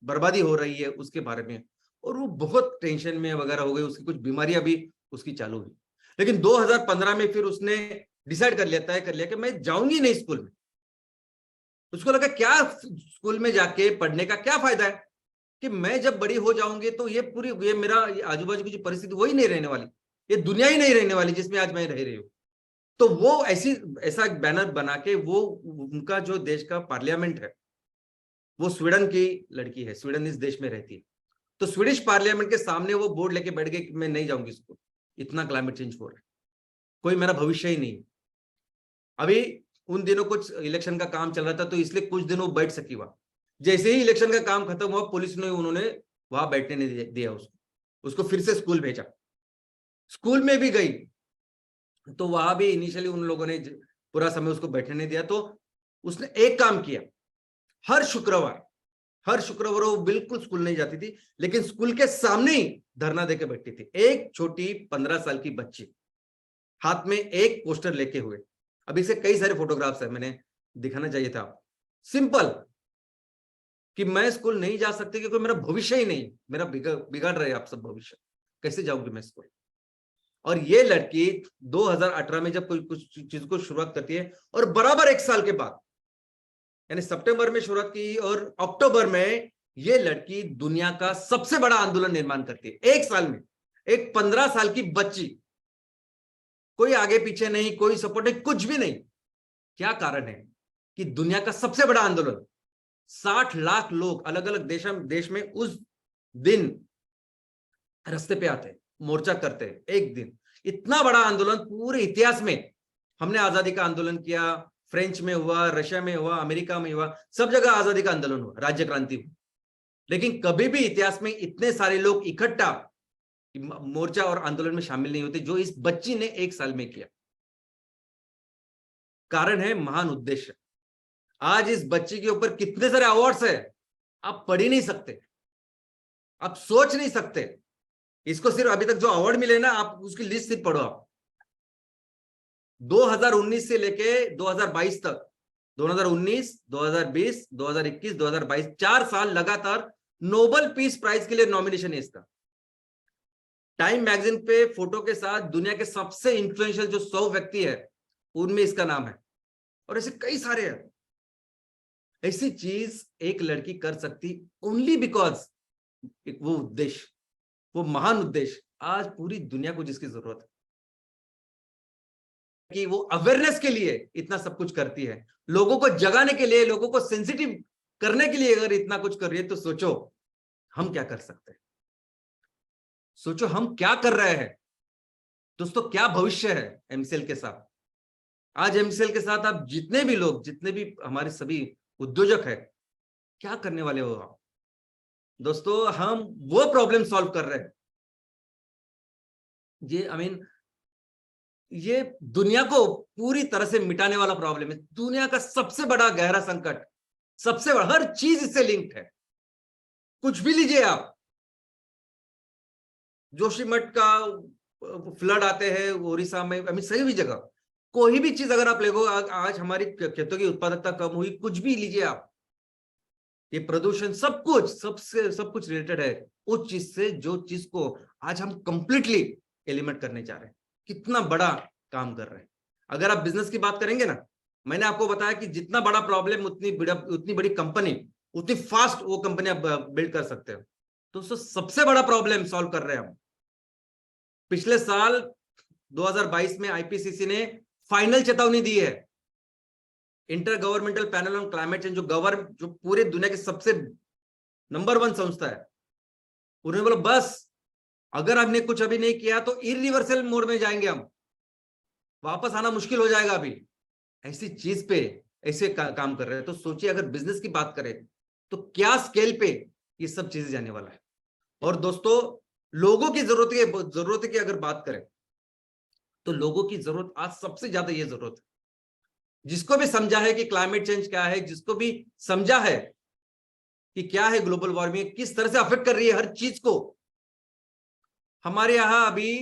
बर्बादी हो रही है उसके बारे में, और वो बहुत टेंशन में वगैरह हो गई, उसकी कुछ बीमारियां भी उसकी चालू हुई। लेकिन 2015 में फिर उसने डिसाइड कर लिया, तय कर लिया कि मैं जाऊंगी नहीं स्कूल में। उसको लगा क्या स्कूल में जाके पढ़ने का क्या फायदा है, कि मैं जब बड़ी हो जाऊंगी तो ये मेरा आजू बाजू की जो परिस्थिति वही नहीं रहने वाली, ये दुनिया ही नहीं रहने वाली जिसमें आज मैं रह रही हूँ। तो वो ऐसा बैनर बना के, वो उनका जो देश का पार्लियामेंट है, वो स्वीडन की लड़की है, स्वीडन इस देश में रहती है, तो स्वीडिश पार्लियामेंट के सामने वो बोर्ड लेके बैठ गए कि मैं नहीं जाऊंगी स्कूल, इतना क्लाइमेट चेंज हो रहा है, कोई मेरा भविष्य ही नहीं। अभी उन दिनों कुछ इलेक्शन का काम चल रहा था, तो इसलिए कुछ दिन वो बैठ सकी वहां। जैसे ही इलेक्शन का काम खत्म हुआ, पुलिस ने उन्होंने वहां बैठने नहीं दिया उसको फिर से स्कूल भेजा। स्कूल में भी गई तो वहां भी इनिशियली उन लोगों ने पूरा समय उसको बैठने नहीं दिया। तो उसने एक काम किया, हर शुक्रवार वो बिल्कुल स्कूल नहीं जाती थी, लेकिन स्कूल के सामने ही धरना देके बैठती थी। एक छोटी 15 साल की बच्ची हाथ में एक पोस्टर लेके हुए, अब इसे कई सारे फोटोग्राफ्स है, मैंने दिखाना चाहिए था। सिंपल कि मैं स्कूल नहीं जा सकती क्योंकि मेरा भविष्य ही नहीं, मेरा बिगाड़ रहे आप सब भविष्य, कैसे जाऊंगी मैं स्कूल। और ये लड़की 2018 में जब कोई कुछ चीज को शुरुआत करती है, और बराबर एक साल के बाद, यानी सितंबर में शुरुआत की और अक्टूबर में ये लड़की दुनिया का सबसे बड़ा आंदोलन निर्माण करती है एक साल में। एक 15 साल की बच्ची, कोई आगे पीछे नहीं, कोई सपोर्ट नहीं, कुछ भी नहीं। क्या कारण है कि दुनिया का सबसे बड़ा आंदोलन, 60 लाख लोग अलग अलग देश में उस दिन रास्ते पे आते, मोर्चा करते एक दिन। इतना बड़ा आंदोलन पूरे इतिहास में, हमने आजादी का आंदोलन किया, फ्रेंच में हुआ, रशिया में हुआ, अमेरिका में हुआ, सब जगह आजादी का आंदोलन हुआ, राज्य क्रांति हुई, लेकिन कभी भी इतिहास में इतने सारे लोग इकट्ठा मोर्चा और आंदोलन में शामिल नहीं होते जो इस बच्ची ने एक साल में किया। कारण है महान उद्देश्य। आज इस बच्ची के ऊपर कितने सारे अवार्ड्स है, आप पढ़ ही नहीं सकते, आप सोच नहीं सकते। इसको सिर्फ अभी तक जो अवार्ड मिले ना, आप उसकी लिस्ट सिर्फ पढ़ो आप। 2019 से लेके 2022 तक, 2019, 2020, 2021, 2022, 4 साल लगातार नोबेल पीस प्राइज के लिए नॉमिनेशन है इसका। टाइम मैगजीन पे फोटो के साथ दुनिया के सबसे इंफ्लुएंशियल जो 100 व्यक्ति है उनमें इसका नाम है, और ऐसे कई सारे हैं। ऐसी चीज एक लड़की कर सकती ओनली बिकॉज वो उद्देश्य, वो महान उद्देश्य आज पूरी दुनिया को जिसकी जरूरत है, कि वो अवेयरनेस के लिए इतना सब कुछ करती है, लोगों को जगाने के लिए, लोगों को सेंसिटिव करने के लिए अगर इतना कुछ कर रही है, तो सोचो हम क्या कर सकते हैं, सोचो हम क्या कर रहे हैं। दोस्तों क्या भविष्य है एमसीएल के साथ। आज एमसीएल के साथ आप जितने भी लोग, जितने भी हमारे सभी उद्योजक है, क्या करने वाले हो आप। दोस्तों हम वो प्रॉब्लम सॉल्व कर रहे हैं, ये ये दुनिया को पूरी तरह से मिटाने वाला प्रॉब्लम है। दुनिया का सबसे बड़ा गहरा संकट, सबसे बड़ा, हर चीज इससे लिंक्ड है। कुछ भी लीजिए आप, जोशीमठ का फ्लड आते हैं उड़ीसा में, सही भी जगह कोई भी चीज अगर आप लेगो, आज हमारी खेतों की उत्पादकता कम हुई, कुछ भी लीजिए आप, ये प्रदूषण, सब कुछ रिलेटेड है उस चीज से, जो चीज को आज हम कंप्लीटली एलिमिनेट करने जा रहे हैं। कितना बड़ा काम कर रहे हैं। अगर आप बिजनेस की बात करेंगे ना, मैंने आपको बताया कि जितना बड़ा प्रॉब्लम उतनी बड़ी कंपनी, उतनी फास्ट वो कंपनी आप बिल्ड कर सकते हो। तो सबसे बड़ा प्रॉब्लम सॉल्व कर रहे हैं हम। पिछले साल 2022 में आईपीसीसी ने फाइनल चेतावनी दी है, inter governmental panel on climate change, जो पूरे दुनिया की सबसे नंबर 1 संस्था है, उन्होंने बोला बस अगर हमने कुछ अभी नहीं किया तो इरिवर्सल मोड में जाएंगे, हम वापस आना मुश्किल हो जाएगा। अभी ऐसी चीज पे ऐसे काम कर रहे हैं। तो सोचिए अगर बिजनेस की बात करें तो क्या स्केल पे ये सब चीजें जाने वाला है। और दोस्तों लोगों की जरूरत की अगर बात करें तो लोगों की जरूरत आज सबसे ज्यादा ये जरूरत है, जिसको भी समझा है कि क्लाइमेट चेंज क्या है, जिसको भी समझा है कि क्या है ग्लोबल वार्मिंग, किस तरह से अफेक्ट कर रही है हर चीज को, हमारे यहाँ अभी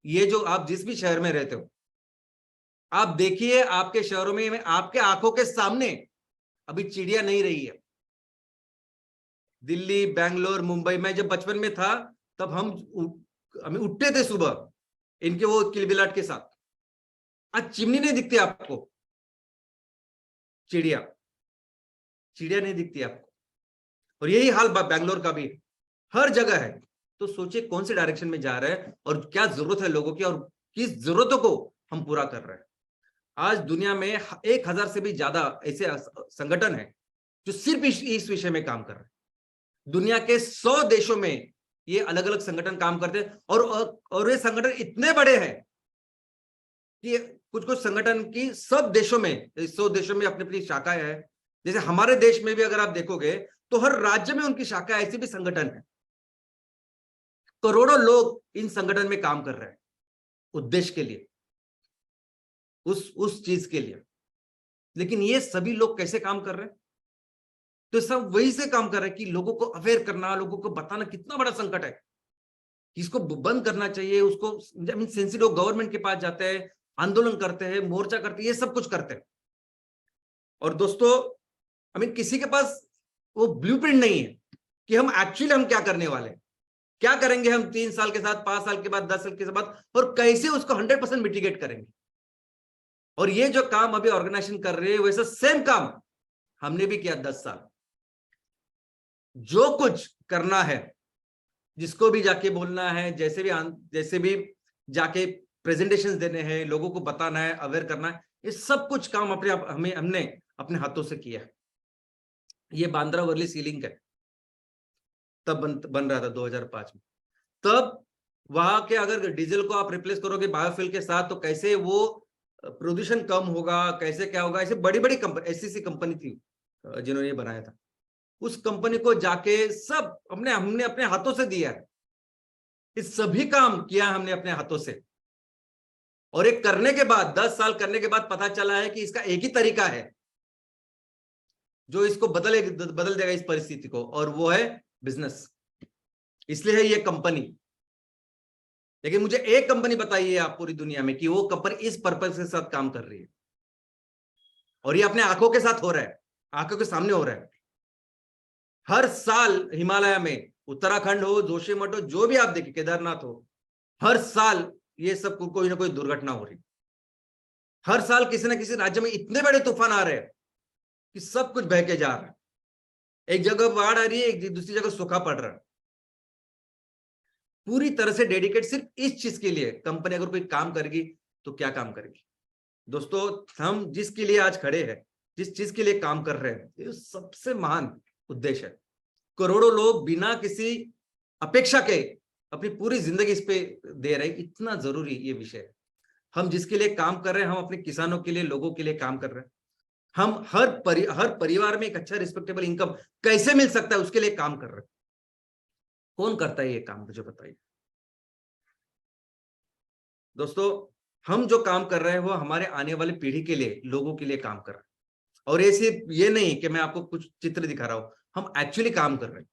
ये जो आप जिस भी शहर में रहते हो, आप देखिए आपके शहरों में आपके आंखों के सामने अभी चिड़िया नहीं रही है। दिल्ली, बैंगलोर, मुंबई में जब बचपन में था तब हम उठते थे सुबह इनके वो किलबिलाट के साथ। आज चिमनी नहीं दिखती आपको, चिड़िया चिड़िया नहीं दिखती आपको। और यही हाल बैंगलोर का भी हर जगह है। तो सोचिए कौन से डायरेक्शन में जा रहे हैं और क्या जरूरत है लोगों की और किस जरूरतों को हम पूरा कर रहे हैं। आज दुनिया में 1000 से भी ज्यादा ऐसे संगठन हैं जो सिर्फ इस विषय में काम कर रहे हैं। दुनिया के 100 देशों में ये अलग अलग संगठन काम करते हैं और ये संगठन इतने बड़े हैं कि कुछ कुछ संगठन की सब देशों में 100 देशों में अपनी अपनी शाखाएं हैं। जैसे हमारे देश में भी अगर आप देखोगे तो हर राज्य में उनकी शाखा ऐसे भी संगठन है। करोड़ों लोग इन संगठन में काम कर रहे हैं उद्देश्य के लिए, उस चीज के लिए। लेकिन ये सभी लोग कैसे काम कर रहे हैं? तो सब वही से काम कर रहे हैं कि लोगों को अवेयर करना, लोगों को बताना कितना बड़ा संकट है, इसको बंद करना चाहिए। उसको सेंसिटिव गवर्नमेंट के पास जाते हैं, आंदोलन करते हैं, मोर्चा करते हैं, ये सब कुछ करते हैं। और दोस्तों किसी के पास वो ब्लूप्रिंट नहीं है कि हम एक्चुअली हम क्या करने वाले हैं, क्या करेंगे हम 3 साल के साथ, 5 साल के बाद, 10 साल के बाद, और कैसे उसको 100% मिटिगेट करेंगे। और ये जो काम अभी ऑर्गेनाइजेशन कर रहे हैं वैसा सेम काम हमने भी किया 10 साल। जो कुछ करना है, जिसको भी जाके बोलना है, जैसे भी जाके प्रेजेंटेशंस देने हैं, लोगों को बताना है, अवेयर करना है, ये सब कुछ काम हमने अपने हाथों से किया है। ये बांद्रा वर्ली सीलिंग है, तब बन रहा था 2005 में। तब वहां के अगर डीजल को आप रिप्लेस करोगे बायोफ्यूल के साथ तो कैसे वो प्रदूषण कम होगा, कैसे क्या होगा, ऐसे बड़ी बड़ी कंपनी, ऐसी कंपनी थी जिन्होंने ये बनाया था। उस कंपनी को जाके सब हमने अपने हाथों से दिया है। इस सभी काम किया हमने अपने हाथों से। और एक करने के बाद 10 साल करने के बाद पता चला है कि इसका एक ही तरीका है जो इसको बदल देगा इस परिस्थिति को, और वो है बिजनेस। इसलिए है ये कंपनी। लेकिन मुझे एक कंपनी बताइए आप पूरी दुनिया में कि वो कंपनी इस पर्पस के साथ काम कर रही है, और ये अपने आंखों के साथ हो रहा है, आंखों के सामने हो रहा है। हर साल हिमालय में, उत्तराखंड हो, जोशीमठ हो, जो भी आप देखिए, केदारनाथ हो, हर साल ये सब कोई ना कोई दुर्घटना हो रही। हर साल किसी ना किसी राज्य में इतने बड़े तूफान आ रहे हैं कि सब कुछ बह के जा रहा है। एक जगह बाढ़ आ रही है, एक दूसरी जगह सूखा पड़ रहा है। पूरी तरह से डेडिकेट सिर्फ इस चीज के लिए कंपनी अगर कोई काम करेगी तो क्या काम करेगी। दोस्तों, हम जिसके लिए आज खड़े हैं, जिस चीज के लिए काम कर रहे हैं, ये सबसे महान उद्देश्य है। करोड़ों लोग बिना किसी अपेक्षा के अपनी पूरी जिंदगी इस पे दे रहे हैं। इतना जरूरी ये विषय है। हम जिसके लिए काम कर रहे हैं, हम अपने किसानों के लिए, लोगों के लिए काम कर रहे हैं। हम हर परिवार में एक अच्छा रिस्पेक्टेबल इनकम कैसे मिल सकता है उसके लिए काम कर रहे हैं। कौन करता है ये काम, मुझे बताइए। दोस्तों, हम जो काम कर रहे हैं वो हमारे आने वाली पीढ़ी के लिए, लोगों के लिए काम कर रहे हैं। और ये सिर्फ ये नहीं कि मैं आपको कुछ चित्र दिखा रहा हूं, हम एक्चुअली काम कर रहे हैं।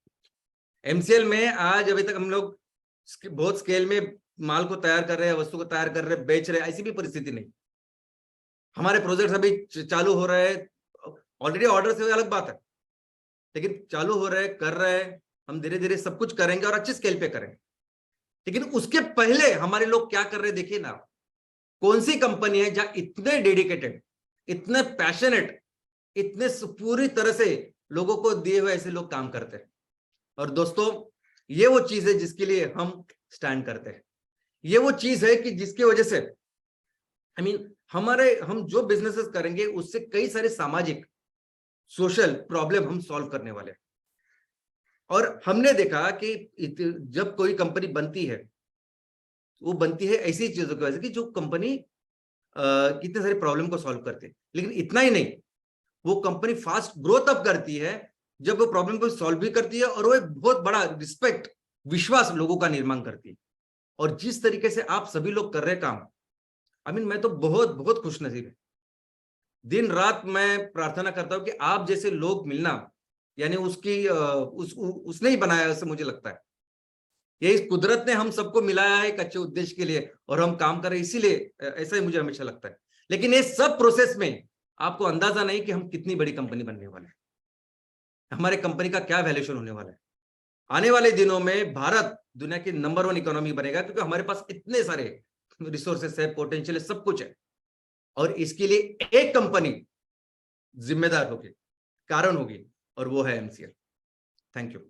एमसीएल में आज अभी तक हम लोग बहुत स्केल में माल को तैयार कर रहे हैं, वस्तु को तैयार कर रहे हैं, बेच रहे हैं, ऐसी भी परिस्थिति नहीं। हमारे प्रोजेक्ट्स अभी चालू हो रहे हैं। ऑलरेडी ऑर्डर से अलग बात है, लेकिन चालू हो रहे हैं, कर रहे हैं। हम धीरे धीरे सब कुछ करेंगे और अच्छे स्केल पे करेंगे। लेकिन उसके पहले हमारे लोग क्या कर रहे हैं, देखिए ना। कौन सी कंपनी है जहां इतने डेडिकेटेड, इतने पैशनेट, इतने पूरी तरह से लोगों को दिए हुए ऐसे लोग काम करते हैं। और दोस्तों, ये वो चीज है जिसके लिए हम स्टैंड करते हैं। ये वो चीज है कि जिसकी वजह से हम जो बिजनेसेस करेंगे उससे कई सारे सामाजिक, सोशल प्रॉब्लम हम सॉल्व करने वाले हैं। और हमने देखा कि जब कोई कंपनी बनती है, वो बनती है ऐसी चीजों की वजह से कि जो कंपनी कितने सारे प्रॉब्लम को सॉल्व करते हैं। लेकिन इतना ही नहीं, वो कंपनी फास्ट ग्रोथ अप करती है जब वो प्रॉब्लम को सॉल्व भी करती है और वो एक बहुत बड़ा रिस्पेक्ट, विश्वास लोगों का निर्माण करती है। और जिस तरीके से आप सभी लोग कर रहे काम, मैं तो बहुत बहुत खुशनसीब है। दिन रात मैं प्रार्थना करता हूं कि आप जैसे लोग मिलना, यानी उसने ही बनाया, ऐसे मुझे लगता है। ये इस कुदरत ने हम सबको मिलाया है एक अच्छे उद्देश्य के लिए, और हम काम कर रहे हैं इसीलिए, ऐसा ही मुझे हमेशा लगता है। लेकिन ये सब प्रोसेस में आपको अंदाजा नहीं कि हम कितनी बड़ी कंपनी बनने वाले हैं, हमारे कंपनी का क्या वैल्यूएशन होने वाला है। आने वाले दिनों में भारत दुनिया की नंबर 1 इकोनॉमी बनेगा, क्योंकि हमारे पास इतने सारे रिसोर्सेस है, पोटेंशियल है, सब कुछ है। और इसके लिए एक कंपनी जिम्मेदार होगी, कारण होगी, और वो है एमसीएल। Thank you.